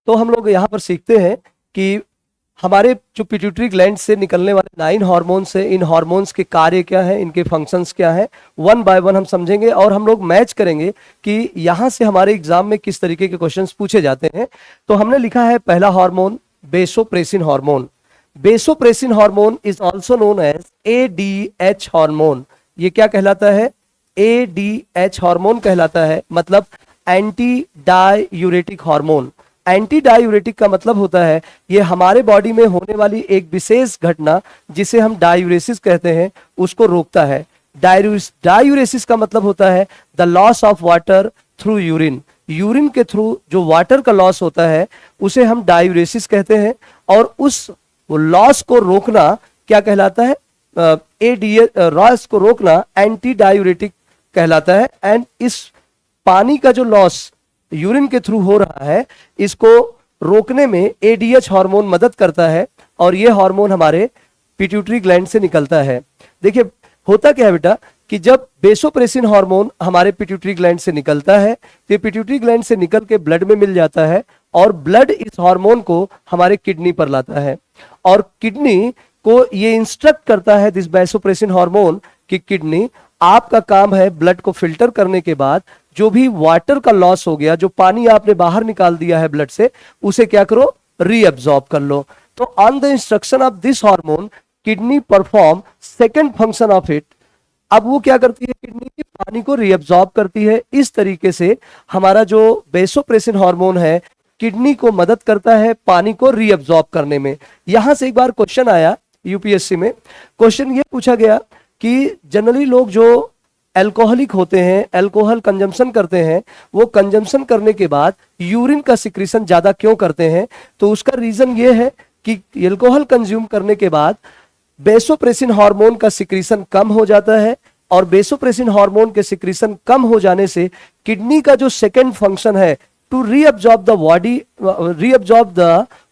तो हम लोग यहाँ पर सीखते हैं कि हमारे जो पिट्यूटरी ग्लैंड से निकलने वाले 9 हार्मोन्स है, इन हार्मोन्स के कार्य क्या है, इनके फंक्शंस क्या है, वन बाय वन हम समझेंगे और हम लोग मैच करेंगे कि यहाँ से हमारे एग्जाम में किस तरीके के क्वेश्चंस पूछे जाते हैं। तो हमने लिखा है पहला hormone vasopressin hormone. Vasopressin hormone is also known as ADH hormone. ये क्या कहलाता है? ADH हार्मोन कहलाता है, मतलब anti diuretic hormone. Anti diuretic का मतलब होता है ये हमारे बॉडी में होने वाली एक विशेष घटना जिसे हम डायूरेसिस कहते हैं उसको रोकता है। डायूरेसिस का मतलब होता है the loss of water through urine. Urine के थ्रू जो वाटर का लॉस होता है उसे हम डायूरेसिस कहते हैं, और उस लॉस को रोकना क्या कहलाता है? लॉस को रोकना एंटी डायूरेटिक कहलाता है। एंड इस पानी का जो लॉस यूरिन के थ्रू हो रहा है इसको रोकने में ADH हार्मोन मदद करता है, और ये हार्मोन हमारे पिट्यूटरी ग्लैंड से निकलता है। देखिए होता क्या है बेटा कि जब बेसोप्रेसिन हार्मोन हमारे पिट्यूटरी ग्लैंड से निकलता है तो ये पिट्यूटरी ग्लैंड से निकल के ब्लड में मिल जाता है, और ब्लड इस हार्मोन को हमारे किडनी पर लाता है, और किडनी को ये इंस्ट्रक्ट करता है दिस बेसोप्रेसिन हार्मोन कि किडनी आपका काम है ब्लड को फिल्टर करने के बाद जो भी वाटर का लॉस हो गया, जो पानी आपने बाहर निकाल दिया है ब्लड से, उसे क्या करो? रीअब्सॉर्ब कर लो। तो on the instruction of this hormone kidney perform second function of it. अब वो क्या करती है? किडनी की पानी को रीअब्सॉर्ब करती है। इस तरीके से हमारा जो बेसोप्रेसिन हार्मोन है किडनी को मदद करता है पानी को रीअब्सॉर्ब करने में। यहां से एक बार क्वेश्चन आया यूपीएससी में, क्वेश्चन ये पूछा गया कि जनरली लोग जो अल्कोहलिक होते हैं, अल्कोहल कंजम्पशन करते हैं, वो कंजम्पशन करने के बाद यूरिन का सिक्रीशन ज्यादा क्यों करते हैं? तो उसका रीजन ये है कि अल्कोहल कंज्यूम करने के बाद बेसोप्रेसिन हार्मोन का सिक्रीशन कम हो जाता है, और बेसोप्रेसिन हार्मोन के सिक्रीशन कम हो जाने से किडनी का जो सेकेंड फंक्शन है to reabsorb the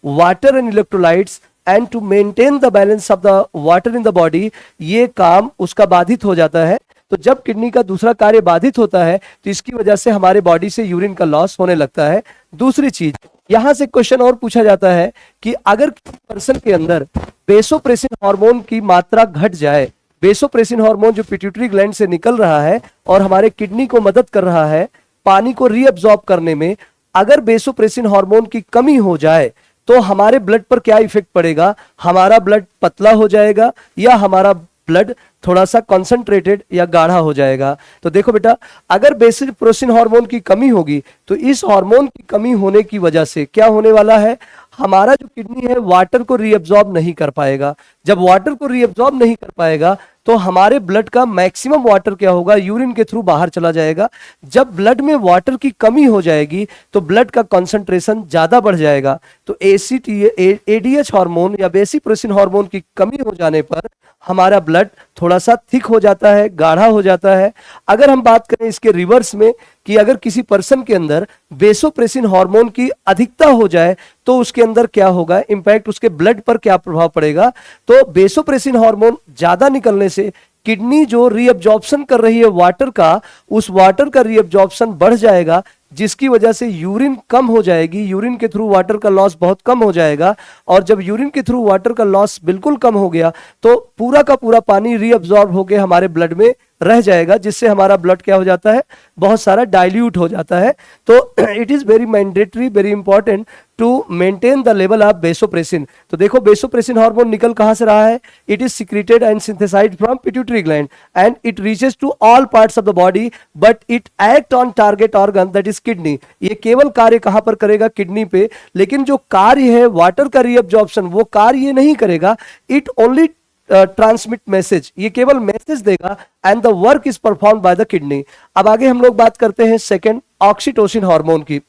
water and electrolytes and to maintain the balance of the water in the body, ये काम उसका बाधित हो जाता है। तो जब किडनी का दूसरा कार्य बाधित होता है तो इसकी वजह से हमारे बॉडी से यूरिन का लॉस होने लगता है। दूसरी चीज, यहां से क्वेश्चन और पूछा जाता है कि अगर किसी पर्सन के अंदर बेसोप्रेसिन हार्मोन की मात्रा घट जाए, बेसोप्रेसिन हार्मोन जो पिट्यूटरी ग्लैंड से निकल रहा है और हमारे किडनी को मदद कर रहा है पानी को रीअब्सॉर्ब करने में, अगर बेसोप्रेसिन हार्मोन की कमी हो जाए तो हमारे ब्लड पर क्या इफेक्ट पड़ेगा? हमारा ब्लड पतला हो जाएगा या हमारा ब्लड थोड़ा सा कॉन्सेंट्रेटेड या गाढ़ा हो जाएगा। तो देखो बेटा, अगर बेसोप्रेसिन हार्मोन की कमी होगी तो इस हार्मोन की कमी होने की वजह से क्या होने वाला है? हमारा जो किडनी है वाटर को रीअब्सॉर्ब नहीं कर पाएगा। जब वाटर को रीअब्सॉर्ब नहीं कर पाएगा तो हमारे ब्लड का मैक्सिमम वाटर क्या होगा? यूरिन के थ्रू बाहर चला जाएगा। जब ब्लड में वाटर की कमी हो जाएगी तो ब्लड का कंसंट्रेशन ज्यादा बढ़ जाएगा। तो ADH हार्मोन या बेसोप्रेसिन हार्मोन की कमी हो जाने पर हमारा ब्लड थोड़ा सा थिक हो जाता है, गाढ़ा हो जाता है। अगर हम बात करें इसके रिवर्स में कि अगर किसी पर्सन के अंदर बेसोप्रेसिन हार्मोन की अधिकता हो जाए तो उसके अंदर क्या होगा? इंपैक्ट उसके ब्लड पर क्या प्रभाव पड़ेगा? तो बेसोप्रेसिन हार्मोन ज्यादा निकलने से किडनी जो रीअब्जॉर्प्शन कर रही है वाटर का, उस वाटर का रीअब्जॉर्प्शन बढ़ जाएगा, जिसकी वजह से यूरिन कम हो जाएगी। यूरिन के थ्रू वाटर का लॉस बहुत कम हो जाएगा, और जब यूरिन के थ्रू वाटर का लॉस बिल्कुल कम हो गया तो पूरा का पूरा पानी रीअब्सॉर्ब होकर हमारे ब्लड में रह जाएगा, जिससे हमारा ब्लड क्या हो जाता है? बहुत सारा डाइल्यूट हो जाता है। तो it is very mandatory, very important to maintain the level of vasopressin. तो देखो बेसोप्रेसिन हार्मोन निकल कहां से रहा है? It is secreted and synthesised from pituitary gland and it reaches to all parts of the body, but it act on target organ that is kidney. ये केवल कार्य कहां पर करेगा? किडनी पे। लेकिन जो कार्य है वाटर का रीअब्जॉर्प्शन, वो कार्य ये नहीं करेगा। इट ओनली ट्रांसमिट मैसेज, ये केवल मैसेज देगा, and the work is perform by the kidney. अब आगे हम लोग बात करते हैं सेकंड, ऑक्सीटोसिन हार्मोन की।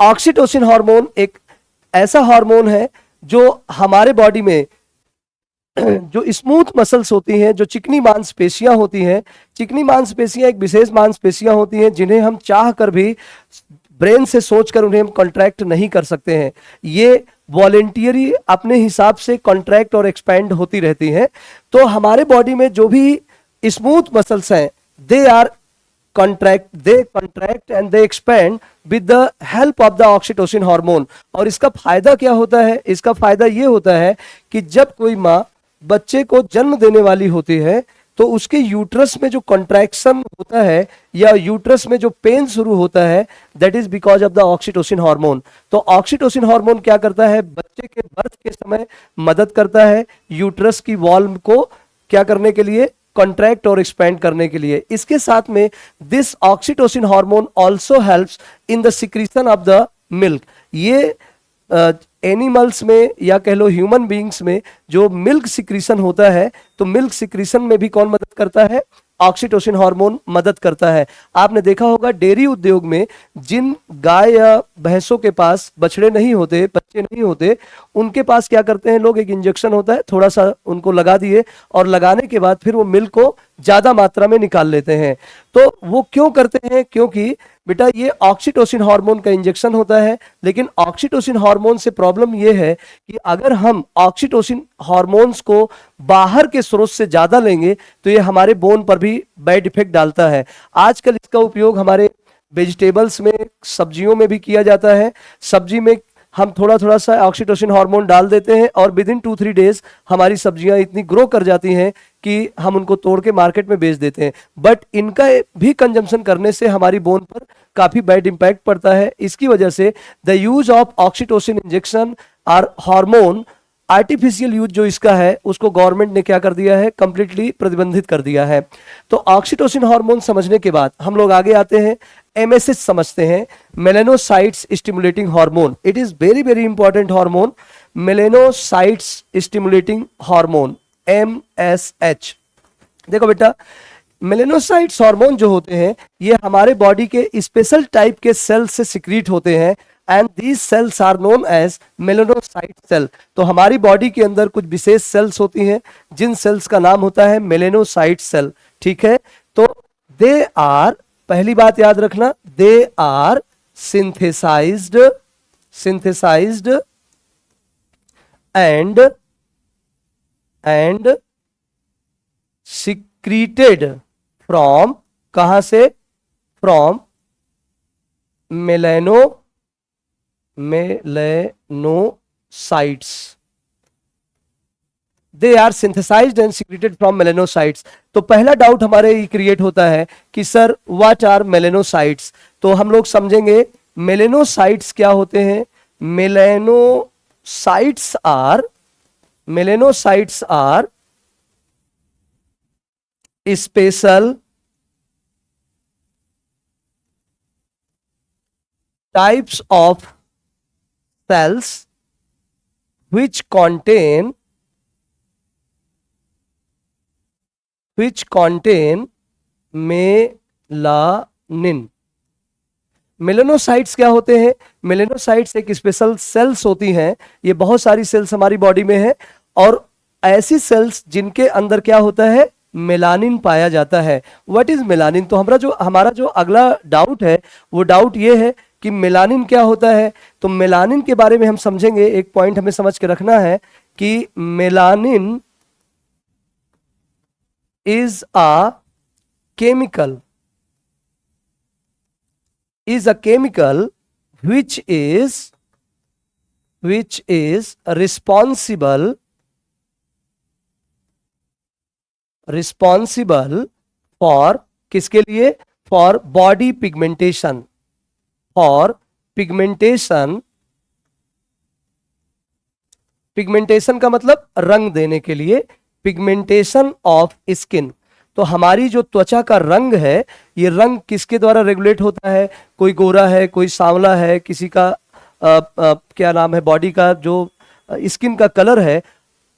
ऑक्सीटोसिन हार्मोन एक ऐसा हार्मोन है जो हमारे बॉडी में जो स्मूथ मसल्स होती हैं, जो चिकनी मांसपेशियां होती हैं, चिकनी मांसपेशियां एक विशेष मांसपेशियां होती हैं जिन्हें हम चाह कर भी ब्रेन से सोचकर उन्हें हम कॉन्ट्रैक्ट नहीं कर सकते हैं। ये वॉलेंटियरी अपने हिसाब से कॉन्ट्रैक्ट और एक्सपैंड होती रहती हैं। तो हमारे बॉडी में जो भी स्मूथ मसल्स हैं, they are contract and they expand with the help of the oxytocin hormone। और इसका फायदा क्या होता है? इसका फायदा ये होता है कि जब कोई माँ बच्चे को जन्म देने वाली होती है तो उसके यूट्रस में जो कॉन्ट्रैक्शन होता है या यूट्रस में जो पेन शुरू होता है, that is because of the oxytocin hormone. तो ऑक्सीटोसिन हार्मोन क्या करता है? बच्चे के बर्थ के समय मदद करता है यूट्रस की वॉल को क्या करने के लिए? कॉन्ट्रैक्ट और एक्सपैंड करने के लिए। इसके साथ में this oxytocin hormone also helps in the secretion of the milk. ये एनिमल्स में या कह लो ह्यूमन बीइंग्स में जो मिल्क सिक्रीशन होता है, तो मिल्क सिक्रीशन में भी कौन मदद करता है? ऑक्सीटोसिन हार्मोन मदद करता है। आपने देखा होगा डेयरी उद्योग में जिन गाय या भैंसों के पास बछड़े नहीं होते, बच्चे नहीं होते, उनके पास क्या करते हैं लोग? एक इंजेक्शन होता है, थोड़ा सा उनको लगा दिए और लगाने के बाद फिर वो मिल्क को ज्यादा मात्रा में निकाल लेते हैं। तो वो क्यों करते हैं? क्योंकि बेटा ये ऑक्सीटोसिन हार्मोन का इंजेक्शन होता है। लेकिन ऑक्सीटोसिन हार्मोन से प्रॉब्लम ये है कि अगर हम ऑक्सीटोसिन हार्मोन्स को बाहर के स्रोत से ज्यादा लेंगे तो ये हमारे बोन पर भी बैड इफेक्ट डालता है। आजकल इसका उपयोग हमारे वेजिटेबल्स में, सब्जियों में भी किया जाता है। सब्जी में हम थोड़ा थोड़ा सा ऑक्सीटोसिन हार्मोन डाल देते हैं और विद इन 2-3 डेज हमारी सब्जियां इतनी ग्रो कर जाती हैं कि हम उनको तोड़ के मार्केट में बेच देते हैं। बट इनका भी कंजम्पशन करने से हमारी बोन पर काफी बैड इंपैक्ट पड़ता है। इसकी वजह से the use of oxytocin injection और हार्मोन आर्टिफिशियल यूज जो इसका है उसको गवर्नमेंट ने क्या कर दिया है? कंप्लीटली प्रतिबंधित कर दिया है। तो ऑक्सीटोसिन हार्मोन समझने के बाद हम लोग आगे आते हैं, एमएसएच समझते हैं, melanocytes stimulating hormone. It is very very important hormone, melanocytes stimulating hormone, MSH. देखो बेटा, मेलेनोसाइट्स हार्मोन जो होते हैं ये हमारे बॉडी के स्पेशल टाइप के सेल से सिक्रीट होते हैं and these cells are known as melanocyte cell. तो हमारी बॉडी के अंदर कुछ विशेष सेल्स होती हैं जिन सेल्स का नाम होता है मेलेनोसाइट सेल। ठीक है, तो दे आर, पहली बात याद रखना, they are synthesized and secreted from, कहां से? From melanocytes। They are synthesized and secreted from melanocytes. तो पहला डाउट हमारे ये क्रिएट होता है कि सर व्हाट आर मेलेनोसाइट्स। तो हम लोग समझेंगे मेलेनोसाइट्स क्या होते हैं। Melanocytes are special types of cells which contain melanin. Melanocytes क्या होते हैं? मेलेनोसाइट्स एक स्पेशल सेल्स होती हैं। ये बहुत सारी सेल्स हमारी बॉडी में है और ऐसी सेल्स जिनके अंदर क्या होता है? मेलानिन पाया जाता है। What is melanin? तो हमारा जो अगला डाउट है वो डाउट ये है कि मेलानिन क्या होता है। तो मेलानिन के बारे में हम समझेंगे। एक पॉइंट हमें समझ के रखना है कि melanin is a chemical which is responsible for किसके लिए? फॉर बॉडी पिगमेंटेशन, पिगमेंटेशन का मतलब रंग देने के लिए, पिगमेंटेशन ऑफ स्किन। तो हमारी जो त्वचा का रंग है, ये रंग किसके द्वारा रेगुलेट होता है? कोई गोरा है, कोई सांवला है, किसी का क्या नाम है, बॉडी का जो स्किन का कलर है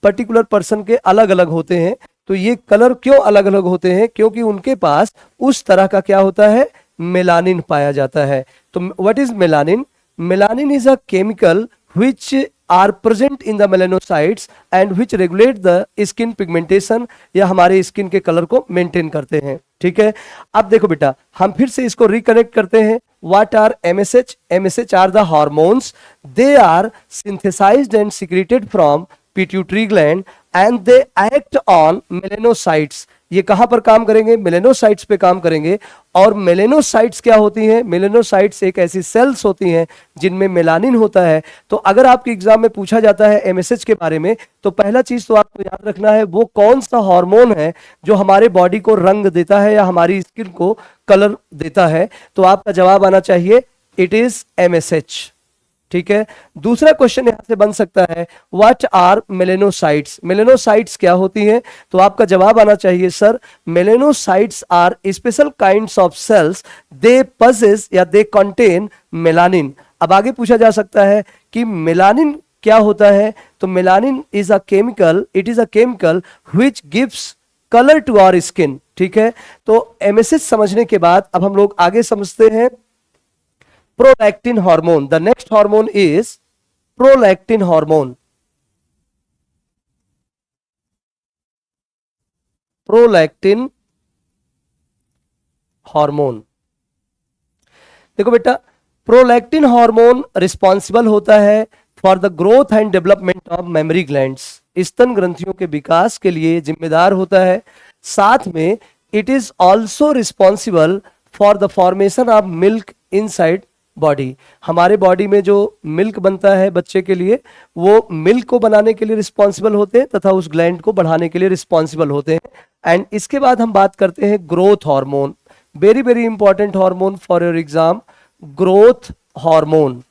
पर्टिकुलर पर्सन के अलग अलग होते हैं। तो ये कलर क्यों अलग अलग होते हैं? क्योंकि उनके पास उस तरह का क्या होता है? मेलानिन पाया जाता है। तो what is melanin? Melanin is a chemical which are present in the melanocytes and which regulate the skin pigmentation, या हमारे स्किन के कलर को मेंटेन करते हैं। ठीक है, अब देखो बेटा, हम फिर से इसको रिकनेक्ट करते हैं। What are MSH? MSH are the hormones. They are synthesized and secreted from pituitary gland and they act on melanocytes. ये कहां पर काम करेंगे? मेलेनोसाइट्स पे काम करेंगे। और मेलेनोसाइट्स क्या होती हैं? मेलेनोसाइट्स एक ऐसी सेल्स होती हैं जिनमें मेलानिन होता है। तो अगर आपके एग्जाम में पूछा जाता है एमएसएच के बारे में, तो पहला चीज तो आपको याद रखना है वो कौन सा हार्मोन है जो हमारे बॉडी को रंग देता है या हमारी स्किन को कलर देता है। तो आपका जवाब आना चाहिए इट इज एमएसएच। ठीक है। दूसरा क्वेश्चन यहां से बन सकता है व्हाट आर मेलेनोसाइट्स। मेलेनोसाइट्स क्या होती हैं? तो आपका जवाब आना चाहिए sir melanocytes are special kinds of cells, they possess या दे कंटेन मेलानिन। अब आगे पूछा जा सकता है कि मेलानिन क्या होता है? तो melanin is a chemical, it is a chemical which gives colour to our skin. ठीक है। तो एमएसएच समझने के बाद अब हम लोग आगे समझते हैं prolactin hormone. The next hormone is prolactin hormone. Prolactin hormone. देखो बेटा, प्रोलैक्टिन हार्मोन रिस्पॉन्सिबल होता है for the growth and development of mammary glands. स्तन ग्रंथियों के विकास के लिए जिम्मेदार होता है। साथ में it is also responsible for the formation of milk inside body. हमारे बॉडी में जो मिल्क बनता है बच्चे के लिए, वो मिल्क को बनाने के लिए रिस्पॉन्सिबल होते हैं तथा उस ग्लैंड को बढ़ाने के लिए रिस्पॉन्सिबल होते हैं। एंड इसके बाद हम बात करते हैं growth hormone. Very very important hormone for your exam, growth hormone.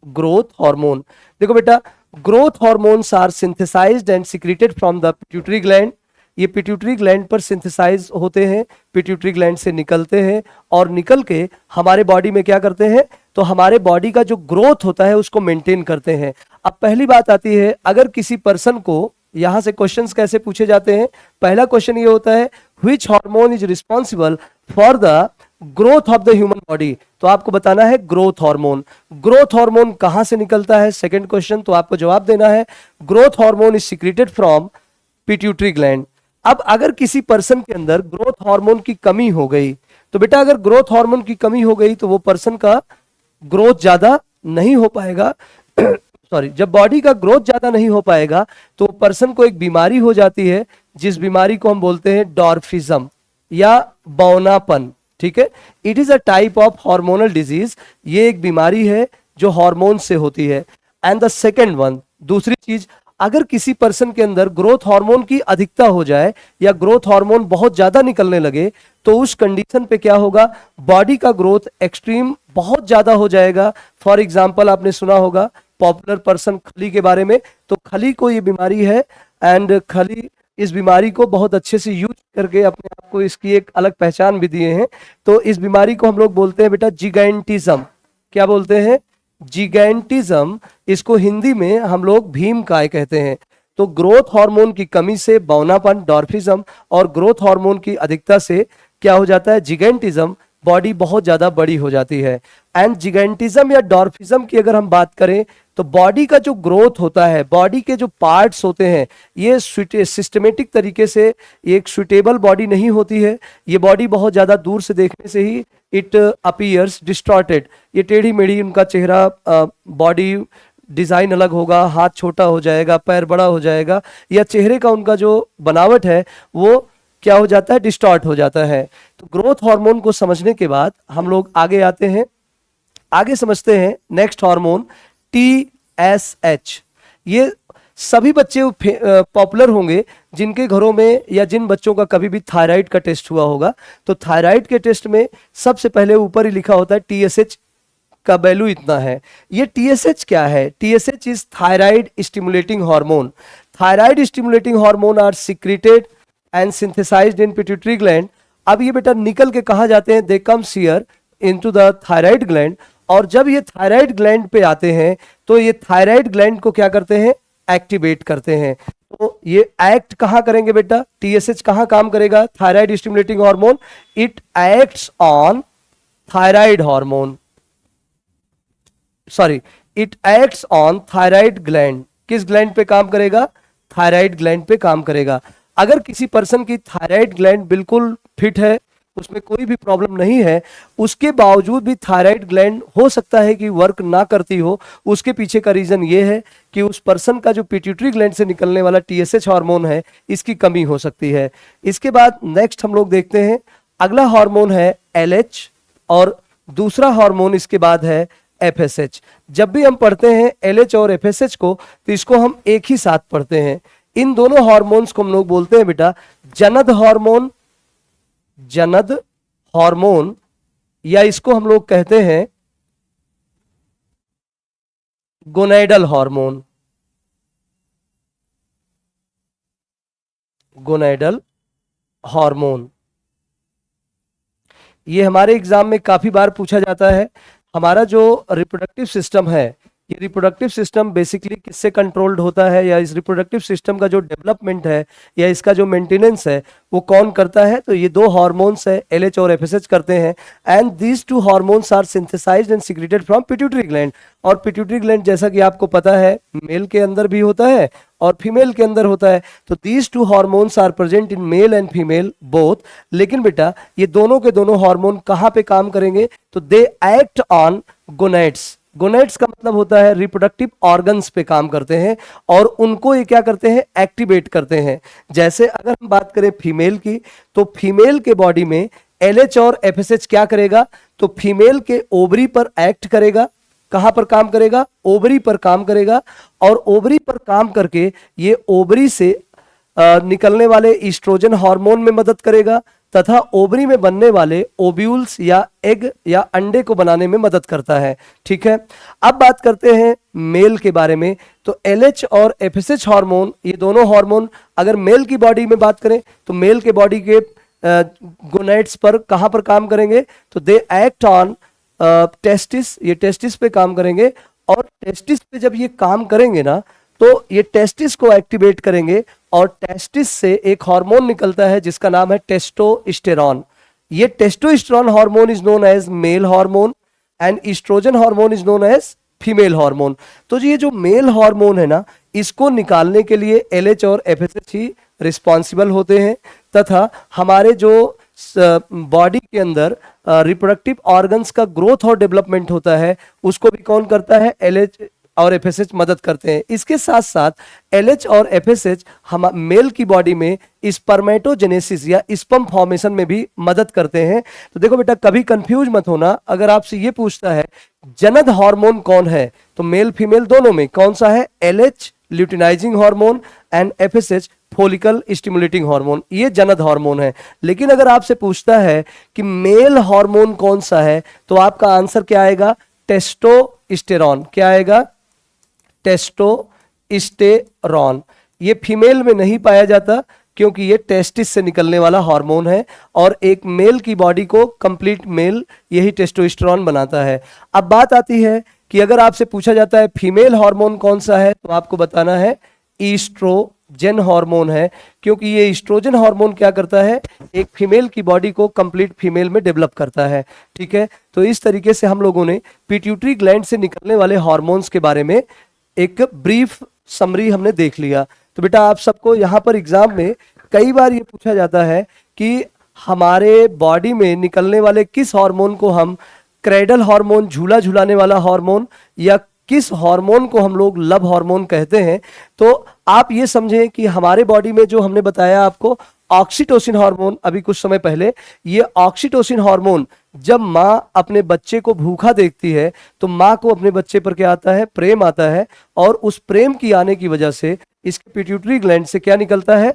Growth hormone, देखो बेटा, growth hormones are synthesized and secreted from the pituitary gland. ये पिट्यूटरी ग्लैंड पर सिंथेसाइज होते हैं, पिट्यूटरी ग्लैंड से निकलते हैं और निकल के हमारे बॉडी में क्या करते हैं? तो हमारे बॉडी का जो ग्रोथ होता है उसको मेंटेन करते हैं। अब पहली बात आती है, अगर किसी पर्सन को, यहां से क्वेश्चंस कैसे पूछे जाते हैं? पहला क्वेश्चन ये होता है which hormone is responsible for the growth of the human body. तो आपको बताना है ग्रोथ हार्मोन। ग्रोथ हार्मोन कहां से निकलता है? सेकंड क्वेश्चन, तो आपको जवाब देना है growth hormone is secreted from pituitary gland. अब अगर किसी पर्सन के अंदर ग्रोथ हार्मोन की कमी हो गई, तो बेटा अगर ग्रोथ हार्मोन की कमी हो गई तो वो पर्सन का ग्रोथ ज्यादा नहीं हो पाएगा। सॉरी, जब बॉडी का ग्रोथ ज्यादा नहीं हो पाएगा तो पर्सन को एक बीमारी हो जाती है जिस बीमारी को हम बोलते हैं डॉर्फिज्म या बौनापन। ठीक है। It is a type of hormonal disease. ये एक बीमारी है जो हार्मोन से होती है। एंड द सेकेंड वन, दूसरी चीज, अगर किसी पर्सन के अंदर ग्रोथ हार्मोन की अधिकता हो जाए या ग्रोथ हार्मोन बहुत ज्यादा निकलने लगे तो उस कंडीशन पे क्या होगा? बॉडी का ग्रोथ एक्सट्रीम बहुत ज्यादा हो जाएगा। फॉर एग्जांपल आपने सुना होगा पॉपुलर पर्सन खली के बारे में। तो खली को ये बीमारी है एंड खली इस बीमारी को बहुत अच्छे से यूज करके अपने आप को इसकी एक अलग पहचान भी दिए हैं। तो इस बीमारी को हम लोग बोलते हैं बेटा जिगैंटिज्म। क्या बोलते हैं? जिगैंटिज्म। इसको हिंदी में हम लोग भीमकाय कहते हैं। तो ग्रोथ हार्मोन की कमी से बौनापन डॉर्फिज्म और ग्रोथ हार्मोन की अधिकता से क्या हो जाता है? जिगैंटिज्म। बॉडी बहुत ज्यादा बड़ी हो जाती है। एंड जिगैंटिज्म या डॉर्फिज्म की अगर हम बात करें तो बॉडी का जो ग्रोथ होता है, बॉडी के जो पार्ट्स होते हैं, ये सिस्टमेटिक तरीके से एक सुटेबल बॉडी नहीं होती है। ये बॉडी बहुत ज्यादा दूर से देखने से ही इट अपीयर्स डिस्टॉर्टेड। ये टेढ़ी मेढ़ी उनका चेहरा, बॉडी डिजाइन अलग होगा, हाथ छोटा हो जाएगा, पैर बड़ा हो जाएगा, या चेहरे का उनका जो बनावट है वो क्या हो जाता है? डिस्टॉर्ट हो जाता है। तो ग्रोथ हार्मोन को समझने के बाद हम लोग आगे आते हैं, आगे समझते हैं नेक्स्ट हार्मोन TSH। ये सभी बच्चे पॉपुलर होंगे जिनके घरों में या जिन बच्चों का कभी भी थायराइड का टेस्ट हुआ होगा। तो थायराइड के टेस्ट में सबसे पहले ऊपर ही लिखा होता है TSH का वैल्यू इतना है। ये TSH क्या है? TSH is thyroid stimulating hormone. Thyroid stimulating hormone are secreted and synthesized in pituitary gland. अब ये बेटा निकल के कहा जाते हैं, they comes here into the thyroid gland. और जब ये थायराइड ग्लैंड पे आते हैं तो ये थायराइड ग्लैंड को क्या करते हैं? एक्टिवेट करते हैं। तो ये एक्ट कहां करेंगे बेटा? TSH कहां काम करेगा? Thyroid stimulating hormone. It acts on thyroid hormone, sorry, it acts on thyroid gland. किस ग्लैंड पे काम करेगा? थायराइड ग्लैंड पे काम करेगा। अगर किसी पर्सन की थायराइड ग्लैंड बिल्कुल फिट है, उसमें कोई भी प्रॉब्लम नहीं है, उसके बावजूद भी थायराइड ग्लैंड हो सकता है कि वर्क ना करती हो। उसके पीछे का रीजन ये है कि उस पर्सन का जो पिट्यूटरी ग्लैंड से निकलने वाला टीएसएच हार्मोन है, इसकी कमी हो सकती है। इसके बाद नेक्स्ट हम लोग देखते हैं, अगला हार्मोन है एलएच और दूसरा हार्मोन इसके बाद है एफएसएच। जब भी हम पढ़ते हैं एलएच और एफएसएच को, तो इसको हम एक ही साथ पढ़ते हैं। इन दोनों हार्मोन्स को हम लोग बोलते हैं बेटा जनद हार्मोन, जनद हार्मोन, या इसको हम लोग कहते हैं गोनैडल हार्मोन, गोनैडल हार्मोन। ये हमारे एग्जाम में काफी बार पूछा जाता है। हमारा जो रिप्रोडक्टिव सिस्टम है, ये रिप्रोडक्टिव सिस्टम बेसिकली किससे कंट्रोल्ड होता है, या इस रिप्रोडक्टिव सिस्टम का जो डेवलपमेंट है या इसका जो मेंटेनेंस है वो कौन करता है? तो ये दो हार्मोन्स है एलएच और एफएसएच करते हैं। And these two hormones are synthesized and secreted from pituitary gland. और पिट्यूटरी ग्लैंड जैसा कि आपको पता है मेल के अंदर भी होता है और फीमेल के अंदर होता है। तो these two hormones are present in male and female both. लेकिन बेटा ये दोनों के दोनों हार्मोन कहाँ पे काम करेंगे? तो they act on gonads. Gonads का मतलब होता है रिप्रोडक्टिव ऑर्गन्स पे काम करते हैं और उनको ये क्या करते हैं? एक्टिवेट करते हैं। जैसे अगर हम बात करें फीमेल की, तो फीमेल के बॉडी में एलएच और एफएसएच क्या करेगा? तो फीमेल के ओवरी पर एक्ट करेगा। कहां पर काम करेगा? ओवरी पर काम करेगा। और ओवरी पर काम करके ये ओवरी से निकलने वाले ईस्ट्रोजन हार्मोन में मदद करेगा तथा ओवरी में बनने वाले ओव्यूल्स या एग या अंडे को बनाने में मदद करता है। ठीक है, अब बात करते हैं मेल के बारे में। तो एलएच और एफएसएच हार्मोन, ये दोनों हार्मोन अगर मेल की बॉडी में बात करें तो मेल के बॉडी के गोनेड्स पर कहां पर काम करेंगे? तो दे एक्ट ऑन टेस्टिस, ये टेस्टिस पे काम करेंगे। और टेस्टिस पे जब ये काम करेंगे ना, तो ये टेस्टिस को एक्टिवेट करेंगे और टेस्टिस से एक हार्मोन निकलता है जिसका नाम है टेस्टोस्टेरॉन। ये testosterone hormone is known as male hormone and estrogen hormone is known as female hormone. तो ये जो मेल हार्मोन है ना, इसको निकालने के लिए एलएच और एफएसएच ही रिस्पॉन्सिबल होते हैं तथा हमारे जो बॉडी के अंदर रिप्रोडक्टिव ऑर्गन्स का ग्रोथ और डेवलपमेंट होता है उसको भी कौन करता है? एलएच और एफएसएच मदद करते हैं। इसके साथ साथ एलएच और एफएसएच हम मेल की बॉडी में स्पर्मेटोजेनेसिस या स्पर्म फॉर्मेशन में भी मदद करते हैं। तो देखो बेटा कभी कंफ्यूज मत होना, अगर आपसे ये पूछता है जनद हार्मोन कौन है, तो मेल फीमेल दोनों में कौन सा है? LH luteinizing hormone and FSH follicle stimulating hormone, ये जनद हार्मोन है। लेकिन अगर आपसे पूछता है कि मेल हार्मोन कौन सा है, तो आपका आंसर क्या आएगा? टेस्टोस्टेरॉन। क्या आएगा? टेस्टोस्टेरॉन। ये फीमेल में नहीं पाया जाता क्योंकि ये टेस्टिस से निकलने वाला हार्मोन है और एक मेल की बॉडी को कंप्लीट मेल यही टेस्टोस्टेरॉन बनाता है। अब बात आती है कि अगर आपसे पूछा जाता है फीमेल हार्मोन कौन सा है, तो आपको बताना है ईस्ट्रोजन हार्मोन है, क्योंकि ये ईस्ट्रोजन हार्मोन क्या करता है? एक फीमेल की बॉडी को कंप्लीट फीमेल में डेवलप करता है। ठीक है, तो इस तरीके से हम लोगों ने पिट्यूटरी ग्लैंड से निकलने वाले हार्मोन्स के बारे में एक ब्रीफ समरी हमने देख लिया। तो बेटा आप सबको यहाँ पर एग्जाम में कई बार ये पूछा जाता है कि हमारे बॉडी में निकलने वाले किस हार्मोन को हम क्रेडल हार्मोन, झूला झुलाने वाला हार्मोन, या किस हार्मोन को हम लोग लव हार्मोन कहते हैं। तो आप ये समझें कि हमारे बॉडी में जो हमने बताया आपको ऑक्सीटोसिन हार्मोन अभी कुछ समय पहले, ये ऑक्सीटोसिन हार्मोन जब माँ अपने बच्चे को भूखा देखती है तो माँ को अपने बच्चे पर क्या आता है? प्रेम आता है। और उस प्रेम की आने की वजह से इसके पिट्यूटरी ग्लैंड से क्या निकलता है?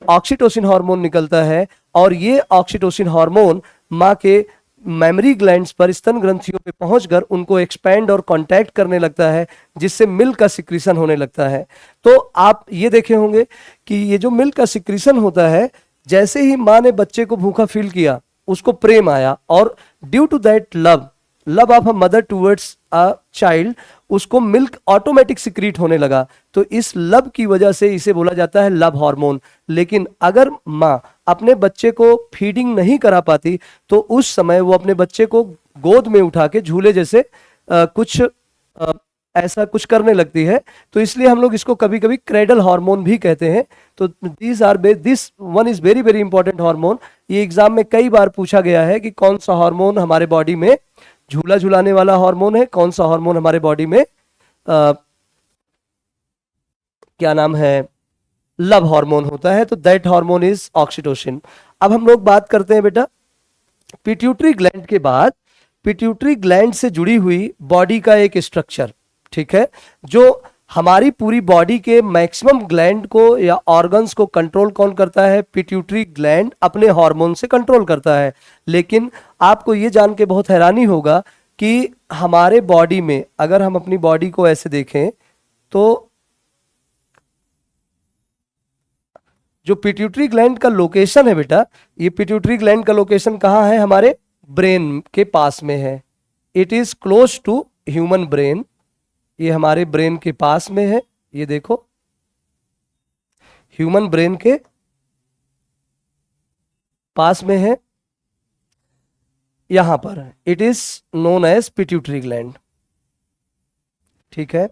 ऑक्सीटोसिन हार्मोन निकलता है। और ये ऑक्सीटोसिन हार्मोन माँ के मेमोरी ग्लैंड्स पर, स्तन ग्रंथियों पे पहुंचकर उनको एक्सपैंड और कांटेक्ट करने लगता है, जिससे मिल्क का सिक्रीशन होने लगता है। तो आप ये देखे होंगे कि ये जो मिल्क का सिक्रीशन होता है, जैसे ही माँ ने बच्चे को भूखा फील किया, उसको प्रेम आया और due to that love of a mother towards a child, उसको मिल्क ऑटोमेटिक सिक्रीट होने लगा। तो इस लव की वजह से इसे बोला जाता है लव हार्मोन। लेकिन अगर माँ अपने बच्चे को फीडिंग नहीं करा पाती तो उस समय वो अपने बच्चे को गोद में उठा के झूले जैसे कुछ ऐसा कुछ करने लगती है, तो इसलिए हम लोग इसको कभी कभी क्रेडल हार्मोन भी कहते हैं। तो this one is very very important hormone. ये एग्जाम में कई बार पूछा गया है कि कौन सा हार्मोन हमारे बॉडी में झूला झुलाने वाला हार्मोन है, कौन सा हार्मोन हमारे बॉडी में क्या नाम है, लव हार्मोन होता है। तो दैट हार्मोन इज ऑक्सीटोसिन। अब हम लोग बात करते हैं बेटा पिट्यूटरी ग्लैंड के बाद, पिट्यूटरी ग्लैंड से जुड़ी हुई बॉडी का एक स्ट्रक्चर, ठीक है, जो हमारी पूरी बॉडी के मैक्सिमम ग्लैंड को या ऑर्गन्स को कंट्रोल कौन करता है, पिट्यूटरी ग्लैंड अपने हार्मोन से कंट्रोल करता है। लेकिन आपको ये जान के बहुत हैरानी होगा कि हमारे बॉडी में, अगर हम अपनी बॉडी को ऐसे देखें तो जो पिट्यूटरी ग्लैंड का लोकेशन है बेटा, ये पिट्यूटरी ग्लैंड का लोकेशन कहाँ है, हमारे ब्रेन के पास में है। It is close to human brain, ये हमारे ब्रेन के पास में है। ये देखो ह्यूमन ब्रेन के पास में है, यहां पर it is known as pituitary gland, ठीक है।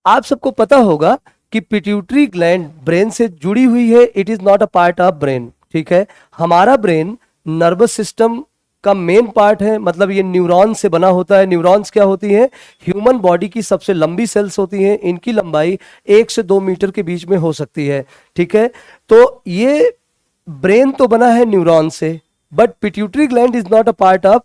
आप सबको पता होगा कि पिट्यूटरी ग्लैंड ब्रेन से जुड़ी हुई है, it is not a part of brain, ठीक है। हमारा ब्रेन नर्वस सिस्टम का मेन पार्ट है, मतलब ये न्यूरॉन से बना होता है। न्यूरॉन्स क्या होती हैं, ह्यूमन बॉडी की सबसे लंबी सेल्स होती हैं, इनकी लंबाई 1 से 2 मीटर के बीच में हो सकती है, ठीक है। तो ये ब्रेन तो बना है न्यूरॉन से, but pituitary gland is not a part of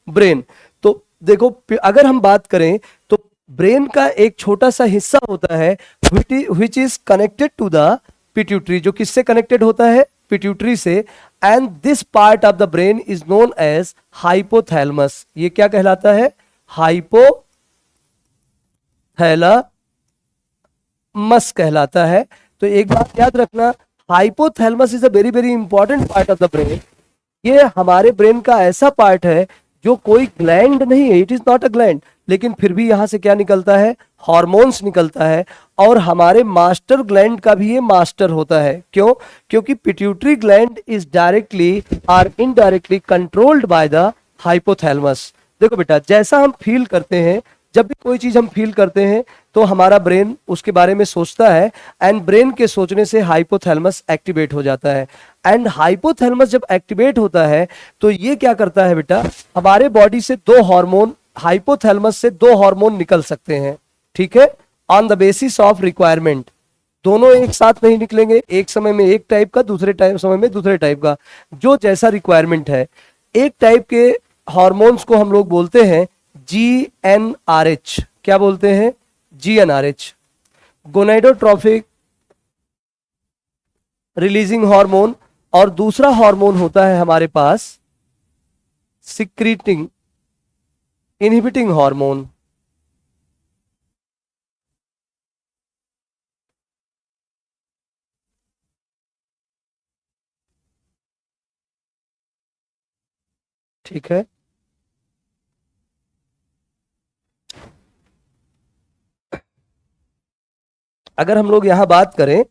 brain. तो देखो अगर हम बात करें तो ब्रेन का एक छोटा सा हिस्सा होता है which is connected to the pituitary, जो किससे कनेक्टेड होता है, पिट्यूटरी से। And this part of the brain is known as hypothalamus. ये क्या कहलाता है, हाइपोथैलेमस कहलाता है। तो एक बात याद रखना, hypothalamus is a very very important part of the brain. ये हमारे ब्रेन का ऐसा पार्ट है जो कोई ग्लैंड नहीं है, it is not a gland, लेकिन फिर भी यहां से क्या निकलता है, हार्मोन्स निकलता है। और हमारे मास्टर ग्लैंड का भी ये मास्टर होता है। क्यों, क्योंकि पिट्यूटरी ग्लैंड इज डायरेक्टली और indirectly controlled by the hypothalamus. देखो बेटा, जैसा हम फील करते हैं, जब भी कोई चीज हम फील करते हैं तो हमारा ब्रेन उसके बारे में सोचता है, एंड ब्रेन के सोचने से हाइपोथैलेमस एक्टिवेट हो जाता है। एंड हाइपोथैलेमस जब एक्टिवेट होता है तो ये क्या करता है बेटा, हमारे बॉडी से 2 हार्मोन, हाइपोथैलेमस से 2 हार्मोन निकल सकते हैं, ठीक है, on the basis of requirement. दोनों एक साथ नहीं निकलेंगे, एक समय में एक टाइप का, दूसरे समय में दूसरे टाइप का, जो जैसा रिक्वायरमेंट है। एक टाइप के हार्मोन्स को हम लोग बोलते हैं GnRH। क्या बोलते हैं, GnRH, गोनेडोट्रोफिक रिलीजिंग हार्मोन। और दूसरा हार्मोन होता है हमारे पास सिक्रीटिंग इनहिबिटिंग हार्मोन। ठीक है, अगर हम लोग यहां बात करें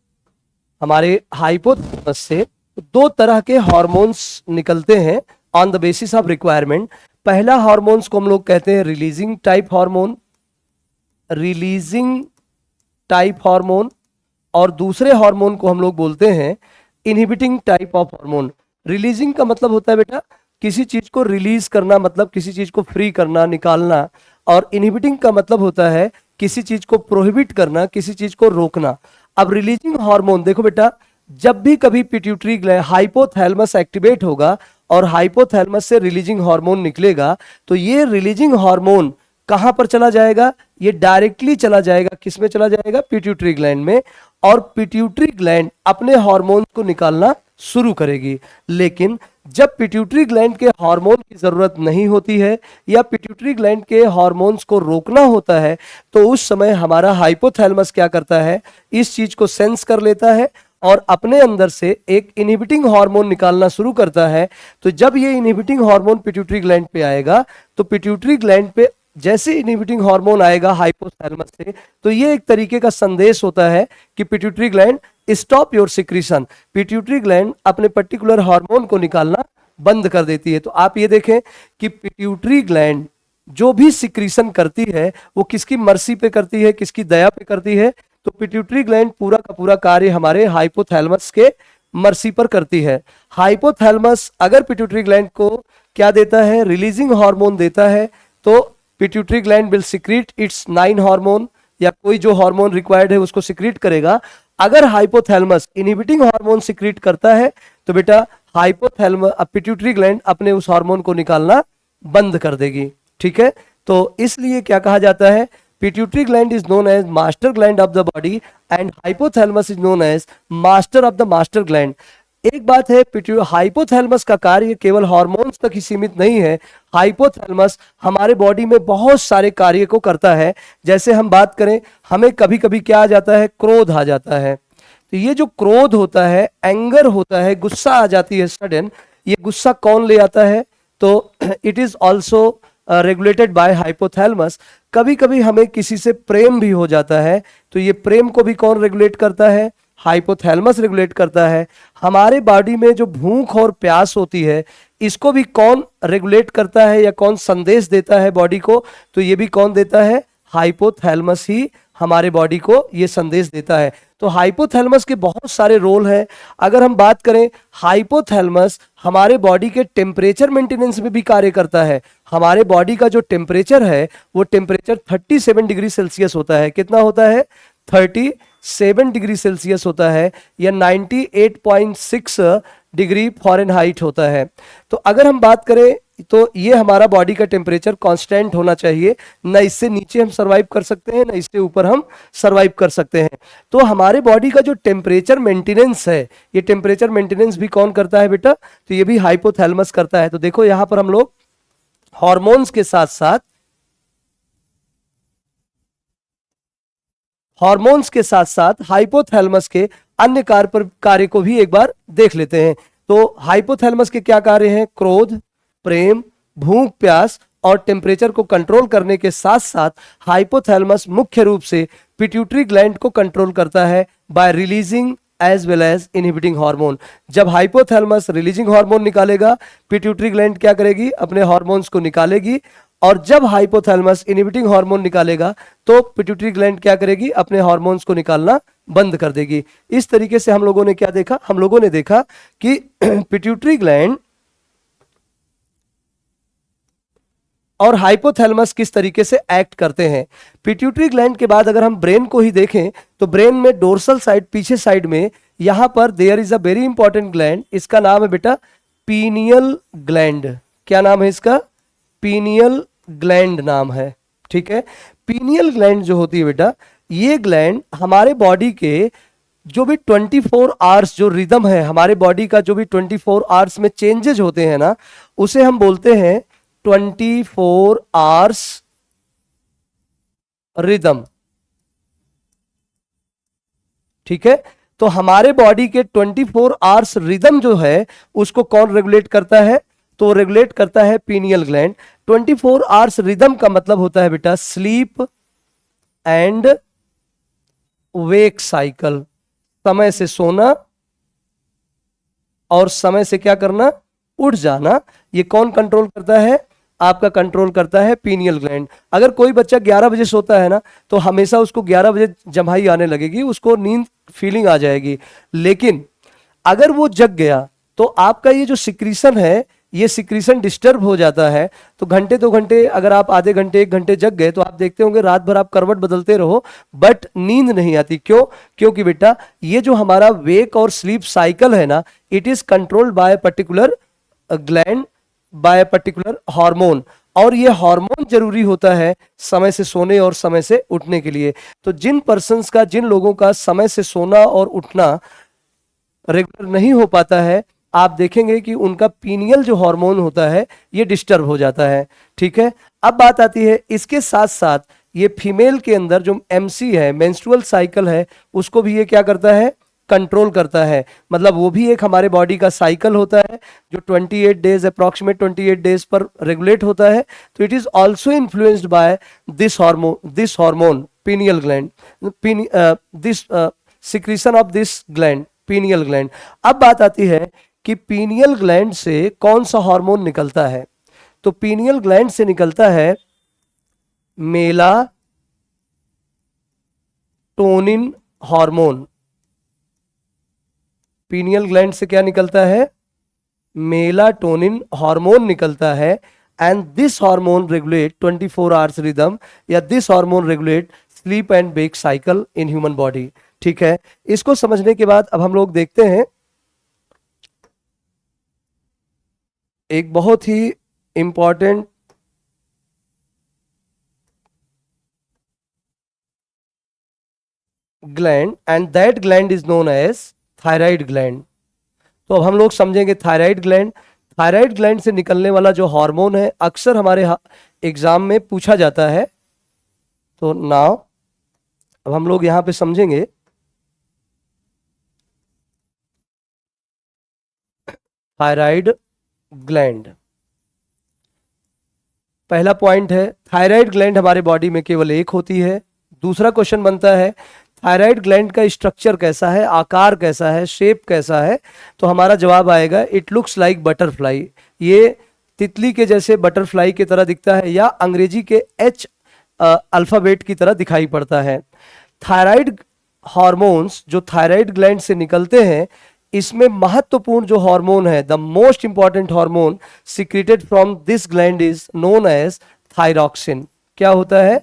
हमारे हाइपोथैलेमस से, तो 2 तरह के हार्मोन्स निकलते हैं on the basis of requirement. पहला हार्मोन्स को हम लोग कहते हैं releasing type hormone, releasing type hormone. और दूसरे हार्मोन को हम लोग बोलते हैं inhibiting type of hormone. Releasing का मतलब होता है बेटा किसी चीज को रिलीज करना, मतलब किसी चीज को फ्री करना, निकालना। और इनहिबिटिंग का मतलब होता है किसी चीज को प्रोहिबिट करना, किसी चीज को रोकना। अब रिलीजिंग हार्मोन देखो बेटा, जब भी कभी पिट्यूटरी ग्लैंड, हाइपोथैलेमस एक्टिवेट होगा और हाइपोथैलेमस से रिलीजिंग हार्मोन निकलेगा, तो ये रिलीजिंग हार्मोन कहां पर चला जाएगा, ये डायरेक्टली चला जाएगा, किसमें चला जाएगा, पिट्यूटरी ग्लैंड में। और पिट्यूटरी ग्लैंड अपने हार्मोन को निकालना शुरू करेगी। लेकिन जब पिट्यूटरी ग्लैंड के हार्मोन की जरूरत नहीं होती है या पिट्यूटरी ग्लैंड के हार्मोन्स को रोकना होता है, तो उस समय हमारा हाइपोथैलेमस क्या करता है, इस चीज को सेंस कर लेता है और अपने अंदर से एक इनहिबिटिंग हार्मोन निकालना शुरू करता है। तो जब ये इनहिबिटिंग हार्मोन पिट्यूटरी ग्लैंड पे आएगा, तो पिट्यूटरी ग्लैंड पे जैसे इनहिबिटिंग हार्मोन आएगा हाइपोथैलेमस से, तो ये एक तरीके का संदेश होता है कि pituitary gland stop your secretion. Pituitary gland अपने पर्टिकुलर हार्मोन को निकालना बंद कर देती है। तो आप ये देखें कि पिट्यूटरी ग्लैंड जो भी सिक्रीशन करती है वो किसकी मर्सी पे करती है, किसकी दया पे करती है? तो पिट्यूटरी ग्लैंड पूरा का पूरा कार्य हमारे हाइपोथैलेमस के मर्सी पर करती है। हाइपोथैलेमस अगर पिट्यूटरी ग्लैंड को क्या देता है, रिलीजिंग हार्मोन देता है, तो pituitary gland will secrete it's 9 hormone या कोई जो हार्मोन रिक्वायर्ड है उसको सिक्रीट करेगा। अगर हाइपोथैलेमस इनहिबिटिंग हार्मोन सिक्रीट करता है तो बेटा हाइपोथैलेमस पिट्यूटरी ग्लैंड अपने उस हार्मोन को निकालना बंद कर देगी। ठीक है, तो इसलिए क्या कहा जाता है, pituitary gland is known as master gland of the body and hypothalamus is known as master of the master gland. एक बात है, हाइपोथैलेमस का कार्य केवल हार्मोन्स तक ही सीमित नहीं है। हाइपोथैलेमस हमारे बॉडी में बहुत सारे कार्य को करता है। जैसे हम बात करें, हमें कभी कभी क्या आ जाता है, क्रोध आ जाता है। तो ये जो क्रोध होता है, एंगर होता है, गुस्सा आ जाती है सडन, ये गुस्सा कौन ले आता है? तो it is also regulated by hypothalamus. कभी कभी हमें किसी से प्रेम भी हो जाता है, तो ये प्रेम को भी कौन रेगुलेट करता है? हाइपोथैलेमस रेगुलेट करता है। हमारे बॉडी में जो भूख और प्यास होती है, इसको भी कौन रेगुलेट करता है या कौन संदेश देता है बॉडी को? तो ये भी कौन देता है? हाइपोथैलेमस ही हमारे बॉडी को ये संदेश देता है। तो हाइपोथैलेमस के बहुत सारे रोल हैं। अगर हम बात करें, हाइपोथैलेमस हमारे बॉडी के टेम्परेचर मेंटेनेंस में भी कार्य करता है। हमारे बॉडी का जो टेम्परेचर है वो टेम्परेचर 37 डिग्री सेल्सियस होता है। कितना होता है? 37 डिग्री सेल्सियस होता है या 98.6 डिग्री फ़ारेनहाइट होता है। तो अगर हम बात करें तो ये हमारा बॉडी का टेम्परेचर कांस्टेंट होना चाहिए, ना इससे नीचे हम सरवाइव कर सकते हैं, ना इससे ऊपर हम सरवाइव कर सकते हैं। तो हमारे बॉडी का जो टेम्परेचर मेंटेनेंस है, ये टेम्परेचर मेंटेनेंस भी कौन करता है बेटा? तो ये भी हाइपोथैलेमस करता है। तो देखो यहां पर हम लोग हार्मोन्स के साथ साथ हाइपोथैलेमस के अन्य कार्य को भी एक बार देख लेते हैं। तो हाइपोथैलेमस के क्या कार्य हैं? क्रोध, प्रेम, भूख प्यास और टेम्परेचर को कंट्रोल करने के साथ साथ हाइपोथैलेमस मुख्य रूप से पिट्यूटरी ग्लैंड को कंट्रोल करता है by releasing as well as inhibiting hormone. जब हाइपोथैलेमस रिलीजिंग हार्मोन निकालेगा, पिट्यूटरी ग्लैंड क्या करेगी? अपने हार्मोन्स को निकालेगी। और जब हाइपोथैलेमस इनहिबिटिंग हार्मोन निकालेगा तो पिट्यूटरी ग्लैंड क्या करेगी? अपने हार्मोन्स को निकालना बंद कर देगी। इस तरीके से हम लोगों ने क्या देखा? हम लोगों ने देखा कि पिट्यूटरी ग्लैंड और हाइपोथैलेमस किस तरीके से एक्ट करते हैं। पिट्यूटरी ग्लैंड के बाद अगर हम ब्रेन को ही देखें तो ब्रेन में डोर्सल साइड, पीछे साइड में यहां पर there is a very important gland. इसका नाम है बेटा पीनियल ग्लैंड। क्या नाम है इसका? पीनियल ग्लैंड नाम है। ठीक है, पीनियल ग्लैंड जो होती है बेटा, ये ग्लैंड हमारे बॉडी के जो भी 24 आवर्स जो रिदम है, हमारे बॉडी का जो भी 24 आवर्स में चेंजेज होते हैं ना, उसे हम बोलते हैं 24 आवर्स रिदम। ठीक है, तो हमारे बॉडी के 24 आवर्स रिदम जो है उसको कौन रेगुलेट करता है? तो रेगुलेट करता है पीनियल ग्लैंड। 24 आवर्स रिदम का मतलब होता है बेटा स्लीप एंड वेक साइकिल, समय से सोना और समय से क्या करना? उठ जाना। ये कौन कंट्रोल करता है? आपका कंट्रोल करता है पीनियल ग्लैंड। अगर कोई बच्चा 11 बजे सोता है ना, तो हमेशा उसको 11 बजे जम्हाई आने लगेगी, उसको नींद फीलिंग आ जाएगी। लेकिन अगर वो जग गया तो आपका ये जो सिक्रीशन है, ये सिक्रीशन डिस्टर्ब हो जाता है। तो घंटे 2 घंटे, अगर आप आधे घंटे 1 घंटे जग गए तो आप देखते होंगे रात भर आप करवट बदलते रहो बट नींद नहीं आती। क्यों? क्योंकि बेटा ये जो हमारा वेक और स्लीप साइकिल है ना, it is controlled by particular gland, by particular hormone. और ये हार्मोन जरूरी होता है समय से सोने और समय से उठने के लिए। तो जिन पर्सन्स का, जिन लोगों का समय से सोना और उठना रेगुलर नहीं हो पाता है, आप देखेंगे कि उनका पीनियल जो हार्मोन होता है ये डिस्टर्ब हो जाता है। ठीक है, अब बात आती है इसके साथ साथ ये फीमेल के अंदर जो एमसी है, मेंस्ट्रुअल साइकिल है, उसको भी ये क्या करता है? कंट्रोल करता है। मतलब वो भी एक हमारे बॉडी का साइकिल होता है जो 28 डेज, अप्रॉक्सीमेट 28 डेज पर रेगुलेट होता है। तो it is also influenced by this hormone pineal gland, this secretion of this gland, pineal gland. अब बात आती है कि पीनियल ग्लैंड से कौन सा हार्मोन निकलता है। तो पीनियल ग्लैंड से निकलता है मेलाटोनिन हार्मोन। पीनियल ग्लैंड से क्या निकलता है? मेलाटोनिन हार्मोन निकलता है। And this hormone regulate 24 hours rhythm, या this hormone regulate sleep and wake cycle in human body. ठीक है, इसको समझने के बाद अब हम लोग देखते हैं एक बहुत ही important gland, and that gland is known as thyroid gland. तो अब हम लोग समझेंगे थायराइड ग्लैंड। थायराइड ग्लैंड से निकलने वाला जो हार्मोन है अक्सर हमारे एग्जाम में पूछा जाता है। तो नाउ अब हम लोग यहां पे समझेंगे थायराइड ग्लैंड। पहला पॉइंट है, थायराइड ग्लैंड हमारे बॉडी में केवल एक होती है। दूसरा क्वेश्चन बनता है थायराइड ग्लैंड का स्ट्रक्चर कैसा है, आकार कैसा है, शेप कैसा है? तो हमारा जवाब आएगा इट लुक्स लाइक बटरफ्लाई। ये तितली के जैसे बटरफ्लाई की तरह दिखता है, या अंग्रेजी के एच अल्फाबेट की तरह दिखाई पड़ता है। थायराइड हार्मोन्स जो थायराइड ग्लैंड से निकलते हैं, इसमें महत्वपूर्ण जो हार्मोन है, the most important hormone secreted from this gland is known as thyroxine. क्या होता है?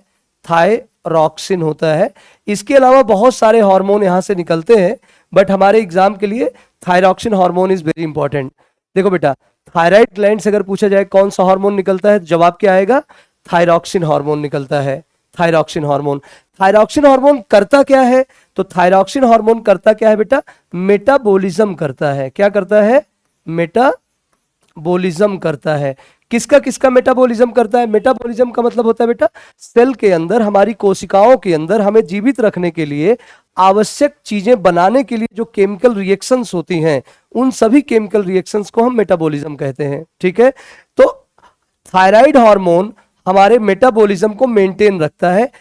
थायरॉक्सिन होता है। इसके अलावा बहुत सारे हार्मोन यहां से निकलते हैं, बट हमारे एग्जाम के लिए thyroxine hormone is very important. देखो बेटा, थायराइड ग्लैंड से अगर पूछा जाए कौन सा हार्मोन निकलता है, जवाब क्या आएगा? थायरॉक्सिन हार्मोन निकलता है। Thyroxine hormone. थायरॉक्सिन हार्मोन करता क्या है? तो थायरॉक्सिन हार्मोन करता क्या है बेटा? मेटाबॉलिज्म करता है। क्या करता है? मेटाबॉलिज्म करता है। किसका किसका मेटाबॉलिज्म करता है? मेटाबॉलिज्म का मतलब होता है बेटा सेल के अंदर, हमारी कोशिकाओं के अंदर हमें जीवित रखने के लिए आवश्यक चीजें बनाने के लिए जो केमिकल रिएक्शंस होती हैं, उन सभी केमिकल रिएक्शंस को हम मेटाबॉलिज्म कहते हैं। ठीक है, तो थायराइड हार्मोन हमारे मेटाबॉलिज्म को मेंटेन रखता है।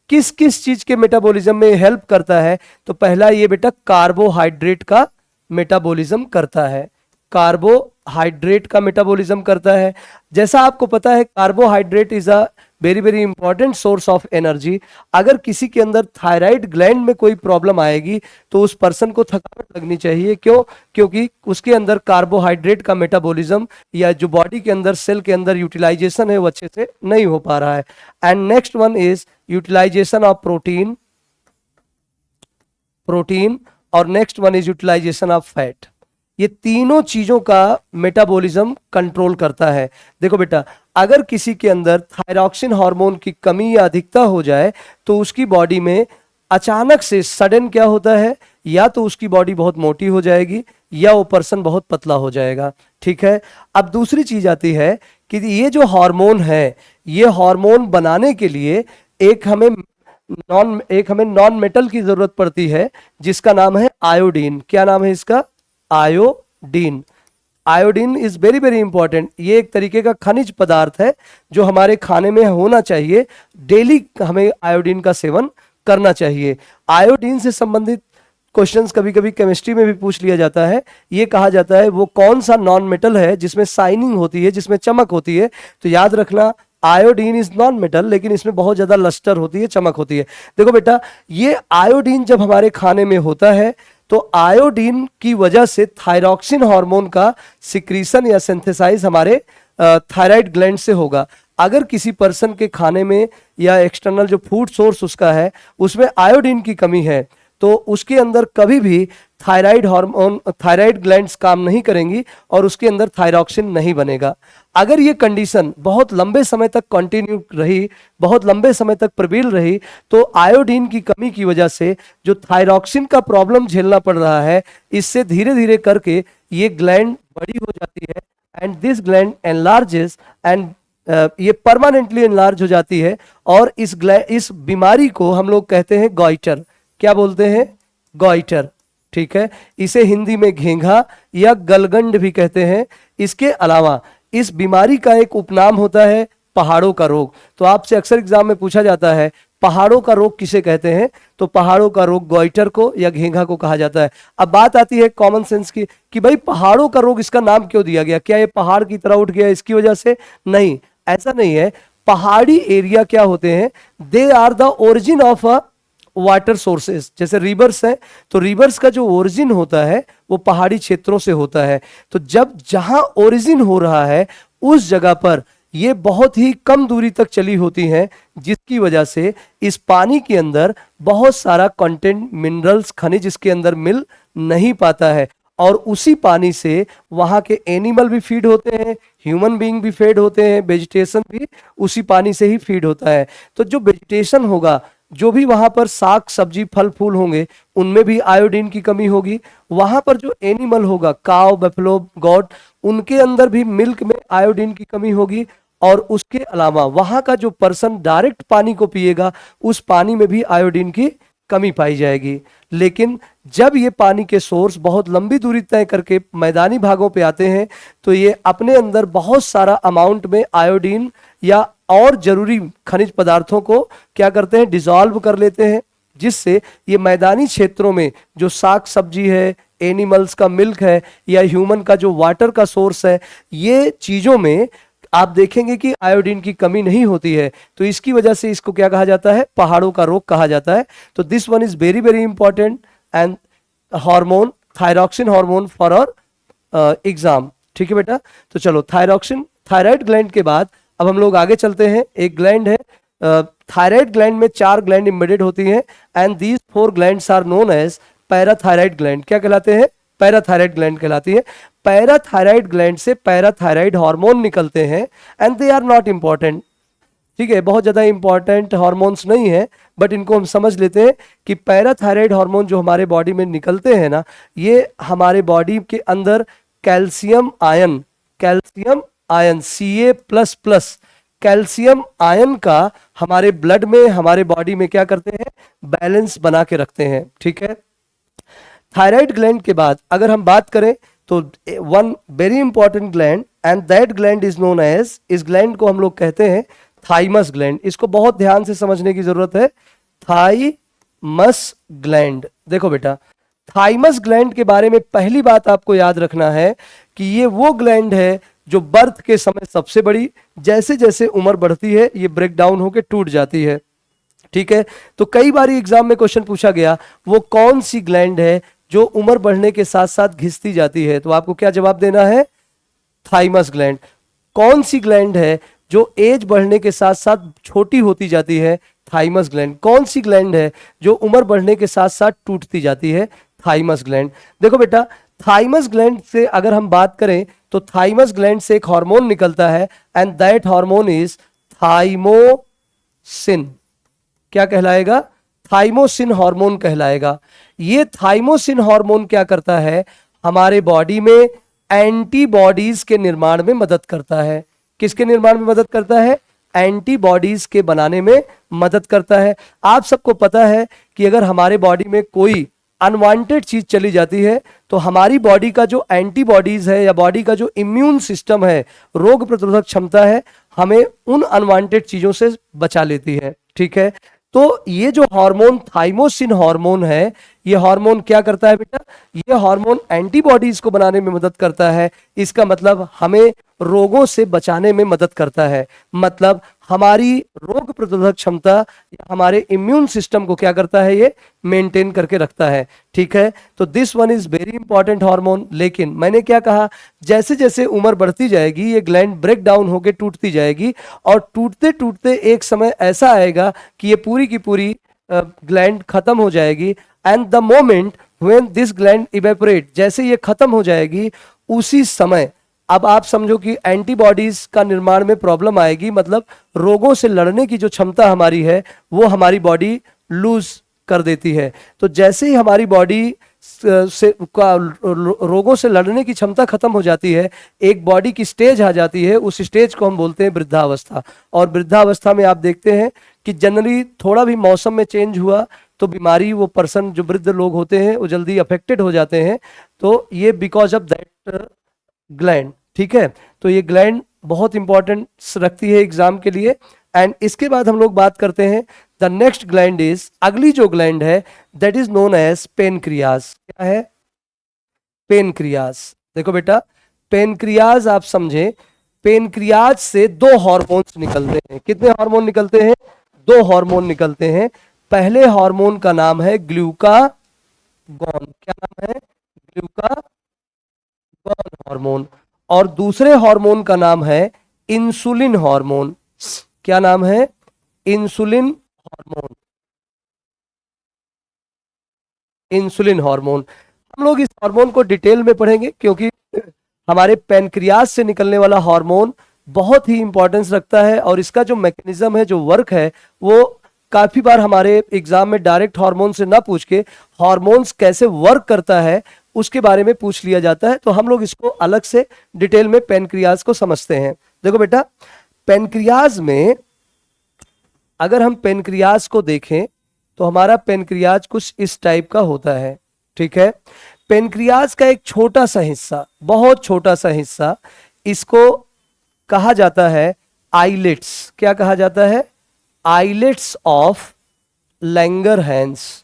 किस किस चीज के मेटाबॉलिज्म में हेल्प करता है? तो पहला ये बेटा कार्बोहाइड्रेट का मेटाबॉलिज्म करता है। कार्बोहाइड्रेट का मेटाबॉलिज्म करता है। जैसा आपको पता है carbohydrate is a very very important source of energy. अगर किसी के अंदर थायराइड ग्लैंड में कोई प्रॉब्लम आएगी तो उस पर्सन को थकावट लगनी चाहिए। क्यों? क्योंकि उसके अंदर कार्बोहाइड्रेट का मेटाबॉलिज्म या जो बॉडी के अंदर सेल के अंदर यूटिलाइजेशन है वो अच्छे से नहीं हो पा रहा है। And next one is utilisation of protein, और next one is utilisation of fat. ये तीनों चीजों का मेटाबॉलिज्म कंट्रोल करता है। देखो बेटा, अगर किसी के अंदर थायरॉक्सिन हार्मोन की कमी या अधिकता हो जाए तो उसकी बॉडी में अचानक से सडन क्या होता है, या तो उसकी बॉडी बहुत मोटी हो जाएगी या वो पर्सन बहुत पतला हो जाएगा। ठीक है, अब दूसरी चीज आती है कि ये जो हार्मोन है, ये हार्मोन बनाने के लिए एक हमें नॉन मेटल की जरूरत पड़ती है जिसका नाम है आयोडीन। क्या नाम है इसका? Iodine. Iodine is very very important. ये एक तरीके का खनिज पदार्थ है जो हमारे खाने में होना चाहिए। डेली हमें आयोडीन का सेवन करना चाहिए। आयोडीन से संबंधित क्वेश्चंस कभी कभी केमिस्ट्री में भी पूछ लिया जाता है। ये कहा जाता है वो कौन सा नॉन मेटल है जिसमें शाइनिंग होती है, जिसमें चमक होती है। तो याद रखना आयोडीन इज नॉन मेटल, लेकिन इसमें बहुत ज्यादा लस्टर होती है, चमक होती है। देखो बेटा, ये आयोडीन जब हमारे खाने में होता है तो आयोडीन की वजह से थायरॉक्सिन हार्मोन का सिक्रीशन या सिंथेसाइज हमारे थायराइड ग्लैंड से होगा। अगर किसी पर्सन के खाने में या एक्सटर्नल जो फूड सोर्स उसका है उसमें आयोडीन की कमी है तो उसके अंदर कभी भी थायराइड हार्मोन, थायराइड ग्लैंड्स काम नहीं करेंगी और उसके अंदर थायरॉक्सिन नहीं बनेगा। अगर ये कंडीशन बहुत लंबे समय तक कंटिन्यू रही, बहुत लंबे समय तक प्रबल रही, तो आयोडीन की कमी की वजह से जो थायरॉक्सिन का प्रॉब्लम झेलना पड़ रहा है, इससे धीरे धीरे करके ये ग्लैंड बड़ी हो जाती है and this gland enlarges and ये परमानेंटली एनलार्ज हो जाती है। और इस बीमारी को हम लोग कहते हैं गॉइटर। क्या बोलते हैं? गॉइटर। ठीक है, इसे हिंदी में घेंघा या गलगंड भी कहते हैं। इसके अलावा इस बीमारी का एक उपनाम होता है पहाड़ों का रोग। तो आपसे अक्सर एग्जाम में पूछा जाता है पहाड़ों का रोग किसे कहते हैं? तो पहाड़ों का रोग गॉइटर को या घेंघा को कहा जाता है। अब बात आती है कॉमन सेंस की कि भाई पहाड़ों का रोग इसका नाम क्यों दिया गया? क्या ये पहाड़ की तरह उठ गया इसकी वजह से? नहीं, ऐसा नहीं है। पहाड़ी एरिया क्या होते हैं, they are the origin of a water sources. जैसे रिवर्स है, तो रिवर्स का जो ओरिजिन होता है वो पहाड़ी क्षेत्रों से होता है। तो जब जहां ओरिजिन हो रहा है उस जगह पर ये बहुत ही कम दूरी तक चली होती हैं, जिसकी वजह से इस पानी के अंदर बहुत सारा कंटेंट, मिनरल्स, खनिज इसके अंदर मिल नहीं पाता है। और उसी पानी से वहां के एनिमल भी फीड होते हैं, ह्यूमन बीइंग भी फीड होते हैं, वेजिटेशन भी उसी पानी से ही फीड होता है। तो जो वेजिटेशन होगा, जो भी वहां पर साग सब्जी फल फूल होंगे, उनमें भी आयोडीन की कमी होगी। वहां पर जो एनिमल होगा, काव, बफलो, गॉट, उनके अंदर भी मिल्क में आयोडीन की कमी होगी। और उसके अलावा वहां का जो पर्सन डायरेक्ट पानी को पिएगा, उस पानी में भी आयोडीन की कमी पाई जाएगी। लेकिन जब ये पानी के सोर्स बहुत लंबी दूरी तय करके मैदानी भागों पे आते हैं, तो ये अपने अंदर बहुत सारा अमाउंट में आयोडीन या और जरूरी खनिज पदार्थों को क्या करते हैं, डिसॉल्व कर लेते हैं, जिससे ये मैदानी क्षेत्रों में जो साग सब्जी है, एनिमल्स का मिल्क है, या ह्यूमन का जो वाटर का सोर्स है, ये चीजों में आप देखेंगे कि आयोडीन की कमी नहीं होती है। तो इसकी वजह से इसको क्या कहा जाता है, पहाड़ों का रोग कहा जाता है। तो this one is very very important and hormone, thyroxine hormone for our exam. ठीक है बेटा, तो चलो थायरॉक्सिन, थायराइड ग्लैंड के बाद अब हम लोग आगे चलते हैं। एक ग्लैंड है थायराइड ग्लैंड में 4 ग्लैंड इम्बेडेड होती हैं, and these 4 glands are known as parathyroid gland. क्या कहलाते हैं, पैराथायराइड ग्लैंड कहलाती है। पैराथायराइड ग्लैंड से पैराथायराइड हार्मोन निकलते हैं, and they are not important. ठीक है, बहुत ज्यादा इंपॉर्टेंट हार्मोन्स नहीं है, बट इनको हम समझ लेते हैं कि पैराथायराइड हार्मोन जो हमारे बॉडी में निकलते हैं ना, ये हमारे बॉडी के अंदर calcium ion, Ca++, calcium ion का हमारे ब्लड में, हमारे बॉडी में क्या करते हैं, बैलेंस बना के रखते हैं। ठीक है, थायराइड ग्लैंड के बाद अगर हम बात करें तो one very important gland, and that gland is known as, इस ग्लैंड को हम लोग कहते हैं थाइमस ग्लैंड। इसको बहुत ध्यान से समझने की जरूरत है, थाइमस ग्लैंड। देखो बेटा, थाइमस ग्लैंड के बारे में पहली बात आपको याद रखना है कि ये वो ग्लैंड है जो बर्थ के समय सबसे बड़ी, जैसे जैसे उम्र बढ़ती है ये ब्रेक डाउन होकर टूट जाती है। ठीक है, तो कई बार एग्जाम में क्वेश्चन पूछा गया, वो कौन सी ग्लैंड है जो उम्र बढ़ने के साथ साथ घिसती जाती है, तो आपको क्या जवाब देना है, थाइमस ग्लैंड। कौन सी ग्लैंड है जो एज बढ़ने के साथ साथ छोटी होती जाती है, थाइमस ग्लैंड। कौन सी ग्लैंड है जो उम्र बढ़ने के साथ साथ टूटती जाती है, थाइमस ग्लैंड। देखो बेटा, थाइमस ग्लैंड से अगर हम बात करें तो थाइमस ग्लैंड से एक हार्मोन निकलता है, and that hormone is thymosin. क्या कहलाएगा, थाइमोसिन हार्मोन कहलाएगा। ये थाइमोसिन हार्मोन क्या करता है, हमारे बॉडी में एंटीबॉडीज के निर्माण में मदद करता है। किसके निर्माण में मदद करता है, एंटीबॉडीज के बनाने में मदद करता है। आप सबको पता है कि अगर हमारे बॉडी में कोई अनवांटेड चीज चली जाती है तो हमारी बॉडी का जो एंटीबॉडीज है या बॉडी का जो इम्यून सिस्टम है, रोग प्रतिरोधक क्षमता है, हमें उन अनवांटेड चीजों से बचा लेती है। ठीक है, तो ये जो हार्मोन थाइमोसिन हार्मोन है, ये हार्मोन क्या करता है बेटा, ये हार्मोन एंटीबॉडीज को बनाने में मदद करता है। इसका मतलब हमें रोगों से बचाने में मदद करता है, मतलब हमारी रोग प्रतिरोधक क्षमता या हमारे इम्यून सिस्टम को क्या करता है, ये मेंटेन करके रखता है। ठीक है, तो this one is very important hormone. लेकिन मैंने क्या कहा, जैसे जैसे उम्र बढ़ती जाएगी ये ग्लैंड ब्रेक डाउन होकर टूटती जाएगी, और टूटते टूटते एक समय ऐसा आएगा कि ये पूरी की पूरी ग्लैंड खत्म हो जाएगी। And the moment when this gland evaporate, जैसे ये खत्म हो जाएगी उसी समय अब आप समझो कि एंटीबॉडीज का निर्माण में प्रॉब्लम आएगी, मतलब रोगों से लड़ने की जो क्षमता हमारी है वो हमारी बॉडी लूज कर देती है। तो जैसे ही हमारी बॉडी से रोगों से लड़ने की क्षमता खत्म हो जाती है, एक बॉडी की स्टेज आ जाती है, उस स्टेज को हम बोलते हैं वृद्धावस्था। और वृद्धावस्था में आप देखते हैं कि जनरली थोड़ा भी मौसम में चेंज हुआ तो बीमारी, वो पर्सन जो वृद्ध लोग होते हैं वो जल्दी अफेक्टेड हो जाते हैं। तो ये बिकॉज ऑफ दैट ग्लैंड। ठीक है, तो ये ग्लैंड बहुत इंपॉर्टेंट रखती है एग्जाम के लिए। एंड इसके बाद हम लोग बात करते हैं द नेक्स्ट ग्लैंड इज, अगली जो ग्लैंड है that is known as pancreas. क्या है, पेनक्रियाज। देखो बेटा, पेनक्रियाज आप समझे पेनक्रियाज से दो हार्मोन्स निकलते हैं। कितने हार्मोन निकलते हैं? दो हार्मोन निकलते हैं। पहले हार्मोन का नाम है ग्लूकागॉन। क्या नाम है? Glucagon hormone. और दूसरे हार्मोन का नाम है इंसुलिन हार्मोन। क्या नाम है? Insulin hormone. Insulin hormone. हम लोग इस हार्मोन को डिटेल में पढ़ेंगे क्योंकि हमारे पैनक्रियाज से निकलने वाला हार्मोन बहुत ही इंपॉर्टेंस रखता है और इसका जो मैकेनिज्म है, जो वर्क है, वो काफी बार हमारे एग्जाम में डायरेक्ट हार्मोन से ना पूछ के हार्मोन्स कैसे वर्क करता है उसके बारे में पूछ लिया जाता है। तो हम लोग इसको अलग से डिटेल में पैनक्रियाज को समझते हैं। देखो बेटा, पैनक्रियाज में अगर हम पैनक्रियाज को देखें तो हमारा पैनक्रियाज कुछ इस टाइप का होता है। ठीक है, पैनक्रियाज का एक छोटा सा हिस्सा, बहुत छोटा सा हिस्सा, इसको कहा जाता है आइलेट्स। क्या कहा जाता है? Islets of Langerhans.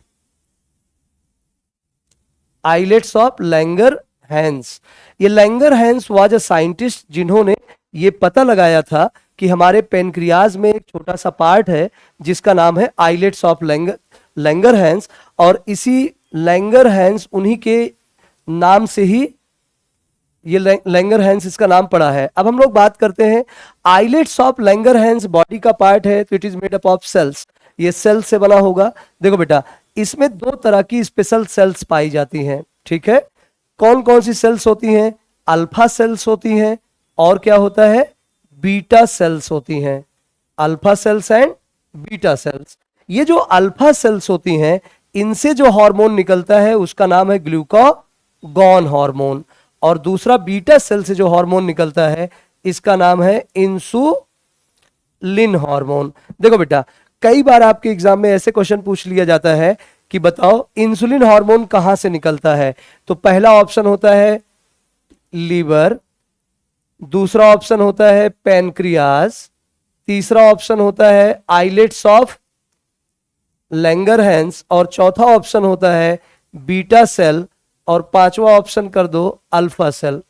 Islets of Langerhans. ये लैंगरहैंस वाज अ साइंटिस्ट जिन्होंने ये पता लगाया था कि हमारे पैनक्रियाज में एक छोटा सा पार्ट है जिसका नाम है आइलेट्स ऑफ लैंगरहैंस, और इसी लैंगरहैंस उन्हीं के नाम से ही ये लैंगरहैंस इसका नाम पड़ा है। अब हम लोग बात करते हैं आइलेट्स ऑफ लैंगरहैंस बॉडी का पार्ट है तो it is made up of cells. ये सेल से बना होगा। देखो बेटा, इसमें दो तरह की स्पेशल सेल्स पाई जाती हैं। ठीक है, कौन कौन सी सेल्स होती हैं? अल्फा सेल्स होती हैं और क्या होता है? बीटा सेल्स होती हैं। Alpha cells and beta cells. ये जो अल्फा सेल्स होती हैं इनसे जो हार्मोन निकलता है उसका नाम है ग्लूकागॉन हार्मोन, और दूसरा बीटा सेल से जो हार्मोन निकलता है इसका नाम है इंसुलिन हार्मोन। देखो बेटा, कई बार आपके एग्जाम में ऐसे क्वेश्चन पूछ लिया जाता है कि बताओ इंसुलिन हार्मोन कहां से निकलता है। तो पहला ऑप्शन होता है लीवर, दूसरा ऑप्शन होता है पैनक्रियाज, तीसरा ऑप्शन होता है आइलेट्स ऑफ लैंगरहैंस, और चौथा ऑप्शन होता है बीटा सेल, और पांचवा ऑप्शन कर दो अल्फा सेल।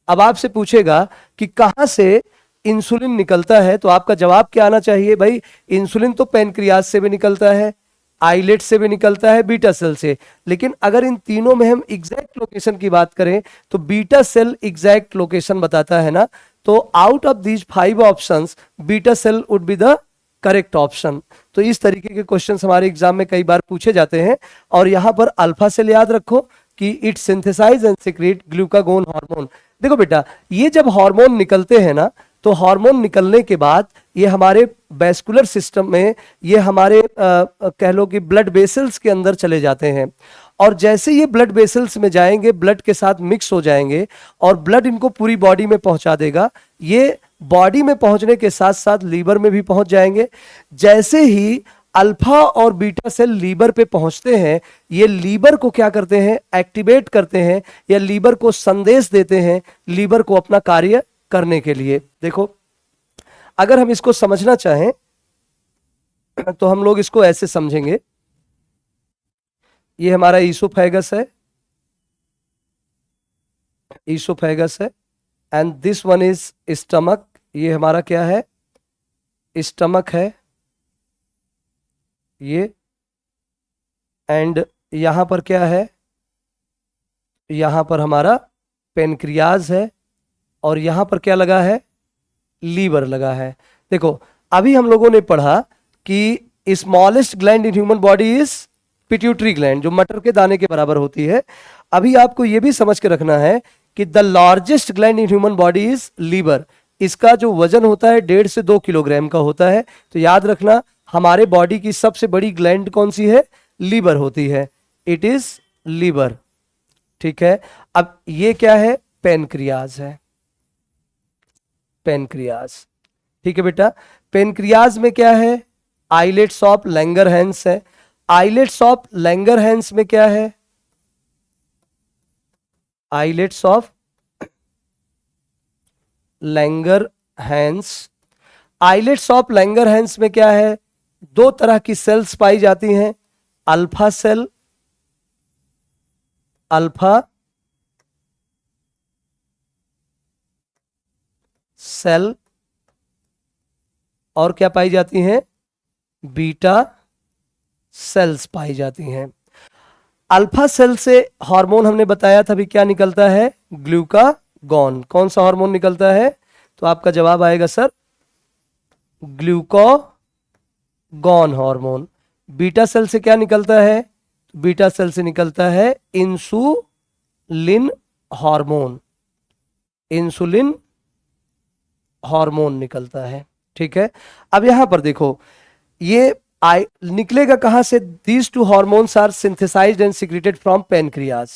अब आपसे पूछेगा कि कहां से इंसुलिन निकलता है, तो आपका जवाब क्या आना चाहिए? भाई, इंसुलिन तो पैनक्रियाज से भी निकलता है, आइलेट से भी निकलता है, बीटा सेल से। लेकिन अगर इन तीनों में हम एग्जैक्ट लोकेशन की बात करें तो बीटा सेल एग्जैक्ट लोकेशन बताता है ना, तो out of these 5 options beta cell would be the correct option. तो इस तरीके के क्वेश्चंस हमारे एग्जाम में कई बार पूछे जाते हैं। और यहां पर अल्फा सेल याद रखो कि it synthesize and secrete glucagon hormone. देखो बेटा, ये जब हार्मोन निकलते हैं ना, तो हार्मोन निकलने के बाद ये हमारे वैस्कुलर सिस्टम में, ये हमारे कह लो कि ब्लड वेसल्स के अंदर चले जाते हैं, और जैसे ये ब्लड वेसल्स में जाएंगे ब्लड के साथ मिक्स हो जाएंगे और ब्लड इनको पूरी बॉडी में पहुंचा देगा। ये बॉडी में पहुंचने के साथ साथ लीवर में भी पहुंच जाएंगे। जैसे ही अल्फा और बीटा सेल लीवर पे पहुंचते हैं, ये लीवर को क्या करते हैं? एक्टिवेट करते हैं, या लीवर को संदेश देते हैं लीवर को अपना कार्य करने के लिए। देखो, अगर हम इसको समझना चाहें तो हम लोग इसको ऐसे समझेंगे, ये हमारा ईसोफेगस है, ईसोफेगस है, and this one is stomach. ये हमारा क्या है? स्टमक है ये। एंड यहां पर क्या है? यहां पर हमारा पेनक्रियाज है, और यहां पर क्या लगा है? लीवर लगा है। देखो, अभी हम लोगों ने पढ़ा कि smallest gland in human body is pituitary gland, जो मटर के दाने के बराबर होती है। अभी आपको यह भी समझ के रखना है कि the largest gland in human body is liver. इसका जो वजन होता है 1.5 से 2 किलोग्राम का होता है। तो याद रखना, हमारे बॉडी की सबसे बड़ी ग्लैंड कौन सी है? लीवर होती है। It is liver. ठीक है, अब ये क्या है? पेनक्रियाज है, पेनक्रियाज। ठीक है बेटा, पेनक्रियाज में क्या है? आइलेट्स ऑफ लैंगरहैंस है। आइलेट्स ऑफ लैंगरहैंस में क्या है? Islets of Langerhans. Islets of Langerhans में क्या है? दो तरह की सेल्स पाई जाती हैं, अल्फा सेल, अल्फा सेल और क्या पाई जाती हैं, बीटा सेल्स पाई जाती हैं। अल्फा सेल से हार्मोन हमने बताया था, अभी क्या निकलता है, ग्लूकागॉन। कौन सा हार्मोन निकलता है, तो आपका जवाब आएगा sir glucagon hormone. Beta cell से क्या निकलता है, बीटा सेल से निकलता है इंसुलिन हार्मोन, इंसुलिन हार्मोन निकलता है। ठीक है, अब यहां पर देखो ये निकलेगा कहां से, these two hormones are synthesized and secreted from pancreas.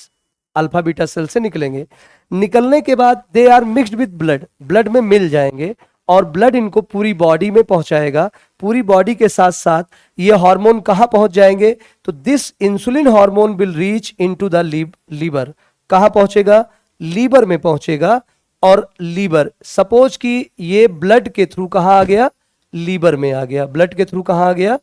Alpha beta cell से निकलेंगे, निकलने के बाद they are mixed with blood, blood में मिल जाएंगे और ब्लड इनको पूरी बॉडी में पहुंचाएगा। पूरी बॉडी के साथ साथ ये हार्मोन कहां पहुंच जाएंगे, तो this insulin hormone will reach into the liver. कहां पहुंचेगा, लीवर में पहुंचेगा। और लीवर, सपोज कि ये ब्लड के थ्रू कहां आ गया, लीवर में आ गया, ब्लड के थ्रू कहां आ गया,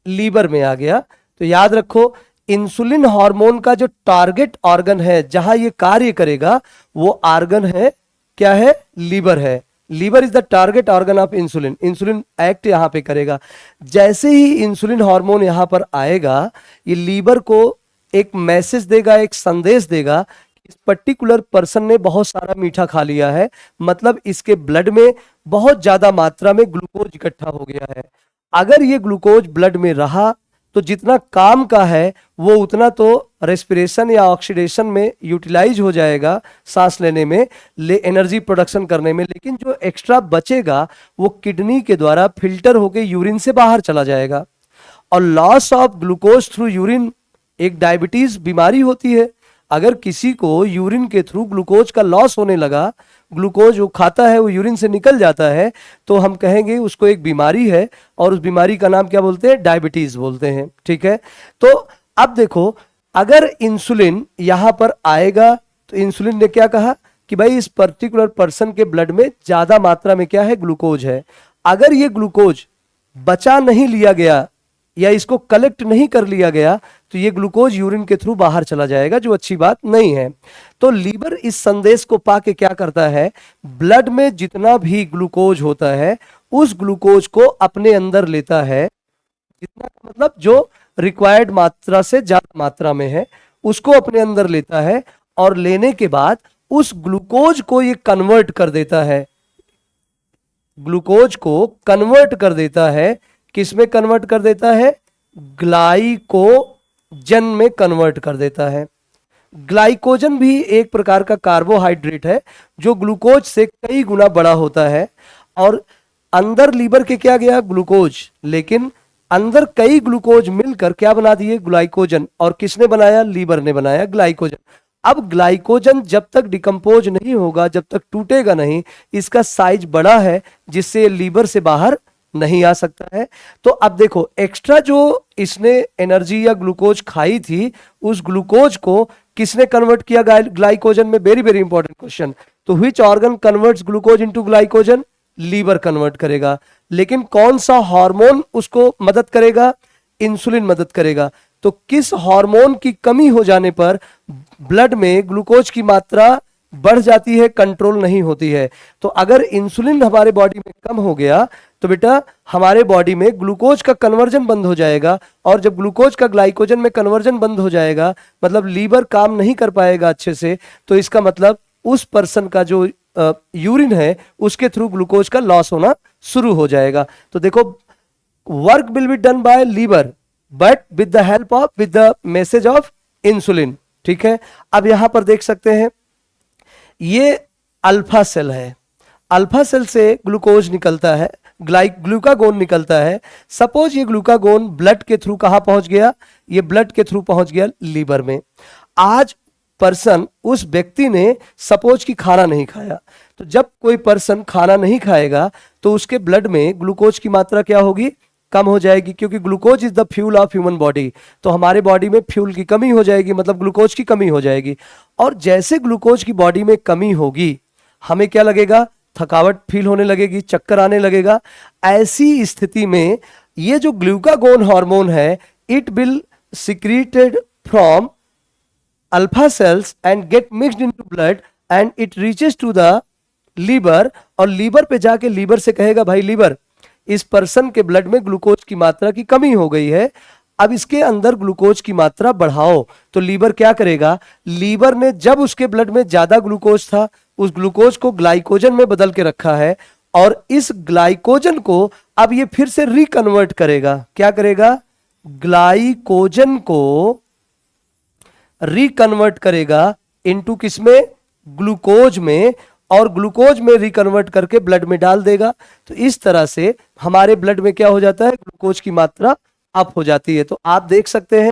लीवर में आ गया। तो याद रखो इंसुलिन हार्मोन का जो टारगेट ऑर्गन है, जहां ये कार्य करेगा, वो ऑर्गन है, क्या है, लीवर है। Liver is the target organ of insulin. Insulin act यहां पे करेगा। जैसे ही इंसुलिन हार्मोन यहां पर आएगा, ये लीवर को एक मैसेज देगा, एक संदेश देगा, इस पर्टिकुलर पर्सन ने बहुत सारा मीठा खा लिया है, मतलब इसके ब्लड में बहुत ज्यादा मात्रा में ग्लूकोज इकट्ठा हो गया है। अगर ये ग्लूकोज ब्लड में रहा तो जितना काम का है वो उतना तो रेस्पिरेशन या ऑक्सीडेशन में यूटिलाइज हो जाएगा, सांस लेने में, एनर्जी प्रोडक्शन करने में। लेकिन जो एक्स्ट्रा बचेगा वो किडनी के द्वारा फिल्टर होकर यूरिन से बाहर चला जाएगा। और loss of glucose through urine एक डायबिटीज बीमारी होती है। अगर किसी को यूरिन के थ्रू ग्लूकोज का लॉस होने लगा, ग्लूकोज वो खाता है वो यूरिन से निकल जाता है, तो हम कहेंगे उसको एक बीमारी है, और उस बीमारी का नाम क्या बोलते हैं, डायबिटीज बोलते हैं। ठीक है, तो अब देखो अगर इंसुलिन यहां पर आएगा तो इंसुलिन ने क्या कहा कि भाई इस पर्टिकुलर पर्सन के ब्लड में ज्यादा मात्रा में क्या है, ग्लूकोज है। अगर ये ग्लूकोज बचा नहीं लिया गया या इसको कलेक्ट नहीं कर लिया गया तो ये ग्लूकोज यूरिन के थ्रू बाहर चला जाएगा, जो अच्छी बात नहीं है। तो लीवर इस संदेश को पाके क्या करता है, ब्लड में जितना भी ग्लूकोज होता है उस ग्लूकोज को अपने अंदर लेता है, जितना मतलब जो रिक्वायर्ड मात्रा से ज्यादा मात्रा में है उसको अपने अंदर लेता है, और लेने के बाद उस ग्लूकोज को ये कन्वर्ट कर देता है, ग्लूकोज को कन्वर्ट कर देता है। किस में कन्वर्ट कर देता है, ग्लाइकोजन में कन्वर्ट कर देता है। ग्लाइकोजन भी एक प्रकार का कार्बोहाइड्रेट है जो ग्लूकोज से कई गुना बड़ा होता है। और अंदर लीवर के क्या गया, ग्लूकोज, लेकिन अंदर कई ग्लूकोज मिलकर क्या बना दिए, ग्लाइकोजन। और किसने बनाया, लीवर ने बनाया ग्लाइकोजन। अब ग्लाइकोजन जब तक डिकम्पोज नहीं होगा, जब तक टूटेगा नहीं, इसका साइज बड़ा है जिससे लीवर से बाहर नहीं आ सकता है। तो अब देखो एक्स्ट्रा जो इसने एनर्जी या ग्लूकोज खाई थी, उस ग्लूकोज को किसने कन्वर्ट किया, ग्लाइकोजन में। Very very important question. तो which organ converts glucose into glycogen, liver convert करेगा। लेकिन कौन सा हार्मोन उसको मदद करेगा, इंसुलिन मदद करेगा। तो किस हार्मोन की कमी हो जाने पर ब्लड में ग्लूकोज की मात्रा बढ़ जाती है, कंट्रोल नहीं होती है। तो अगर इंसुलिन हमारे बॉडी में कम हो गया तो बेटा हमारे बॉडी में ग्लूकोज का कन्वर्जन बंद हो जाएगा, और जब ग्लूकोज का ग्लाइकोजन में कन्वर्जन बंद हो जाएगा, मतलब लीवर काम नहीं कर पाएगा अच्छे से, तो इसका मतलब उस पर्सन का जो यूरिन है उसके थ्रू ग्लूकोज का लॉस होना शुरू हो जाएगा। तो देखो work will be done by liver but with the help of, with the message of insulin. ठीक है, अब यहां पर देख सकते हैं ये अल्फा सेल है, अल्फा सेल से ग्लूकोज निकलता है, ग्लूकागोन निकलता है। सपोज ये ग्लूकागोन ब्लड के थ्रू कहां पहुंच गया, ये ब्लड के थ्रू पहुंच गया लीवर में। आज पर्सन, उस व्यक्ति ने सपोज कि खाना नहीं खाया, तो जब कोई पर्सन खाना नहीं खाएगा तो उसके ब्लड में ग्लूकोज की मात्रा क्या होगी, कम हो जाएगी, क्योंकि glucose is the fuel of human body. तो हमारे बॉडी में फ्यूल की कमी हो जाएगी, मतलब ग्लूकोज की कमी हो जाएगी। और जैसे ग्लूकोज की बॉडी में कमी होगी, हमें क्या लगेगा, थकावट फील होने लगेगी, चक्कर आने लगेगा। ऐसी स्थिति में ये जो ग्लूकागोन हार्मोन है, it will secreted from alpha cells and get mixed into blood and it reaches to the liver, और लीवर पे जाके लीवर से कहेगा भाई लीवर, इस पर्सन के ब्लड में ग्लूकोज की मात्रा की कमी हो गई है, अब इसके अंदर ग्लूकोज की मात्रा बढ़ाओ। तो लीवर क्या करेगा, लीवर ने जब उसके ब्लड में ज्यादा ग्लूकोज था, उस ग्लूकोज को ग्लाइकोजन में बदल के रखा है, और इस ग्लाइकोजन को अब ये फिर से रिकन्वर्ट करेगा। क्या करेगा, ग्लाइकोजन को रिकन्वर्ट करेगा इनटू किसमें, ग्लूकोज में, और ग्लूकोज में रिकन्वर्ट करके ब्लड में डाल देगा। तो इस तरह से हमारे ब्लड में क्या हो जाता है, ग्लूकोज की मात्रा अप हो जाती है। तो आप देख सकते हैं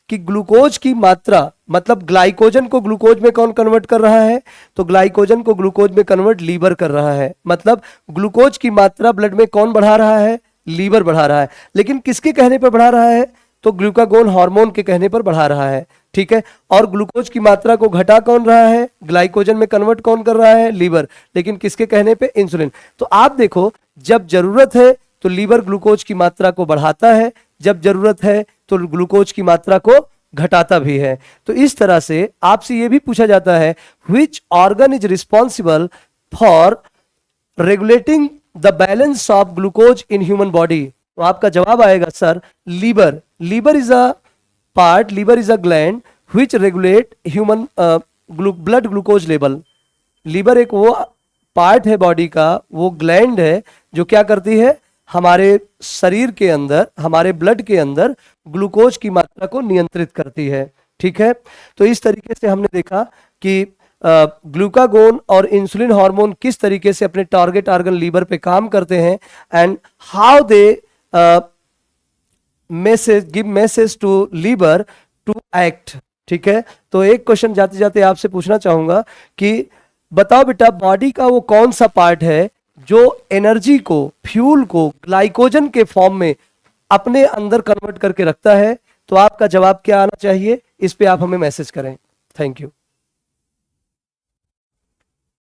कि ग्लूकोज की मात्रा, मतलब ग्लाइकोजन को ग्लूकोज में कौन कन्वर्ट कर रहा है, तो ग्लाइकोजन को ग्लूकोज में कन्वर्ट लीवर कर रहा है। मतलब ग्लूकोज की मात्रा ब्लड में कौन बढ़ा रहा है, लीवर बढ़ा रहा है। लेकिन किसके कहने पर बढ़ा रहा है, तो ग्लूकागोन हार्मोन के कहने पर बढ़ा रहा है। ठीक है, और ग्लूकोज की मात्रा को घटा कौन रहा है, ग्लाइकोजन में कन्वर्ट कौन कर रहा है, लीवर। लेकिन किसके कहने पे, इंसुलिन। तो आप देखो, जब जरूरत है तो लीवर ग्लूकोज की मात्रा को बढ़ाता है, जब जरूरत है तो ग्लूकोज की मात्रा को घटाता भी है। तो इस तरह से आपसे यह भी पूछा जाता है, which organ is responsible for regulating the balance of glucose in human body. तो आपका जवाब आएगा sir, liver. Liver is a part, liver is a gland which regulate human blood glucose level. Liver एक वो पार्ट है body का, वो gland है जो क्या करती है, हमारे शरीर के अंदर, हमारे ब्लड के अंदर ग्लूकोज की मात्रा को नियंत्रित करती है। ठीक है, तो इस तरीके से हमने देखा कि ग्लूकागोन और इंसुलिन हार्मोन किस तरीके से अपने टारगेट ऑर्गन लीवर पे काम करते हैं, and how they give message to liver to act. ठीक है, तो एक क्वेश्चन जाते जाते आपसे पूछना चाहूंगा कि बताओ बेटा, बॉडी का वो कौन सा पार्ट है जो एनर्जी को, फ्यूल को ग्लाइकोजन के फॉर्म में अपने अंदर कन्वर्ट करके रखता है। तो आपका जवाब क्या आना चाहिए, इस पे आप हमें मैसेज करें। Thank you.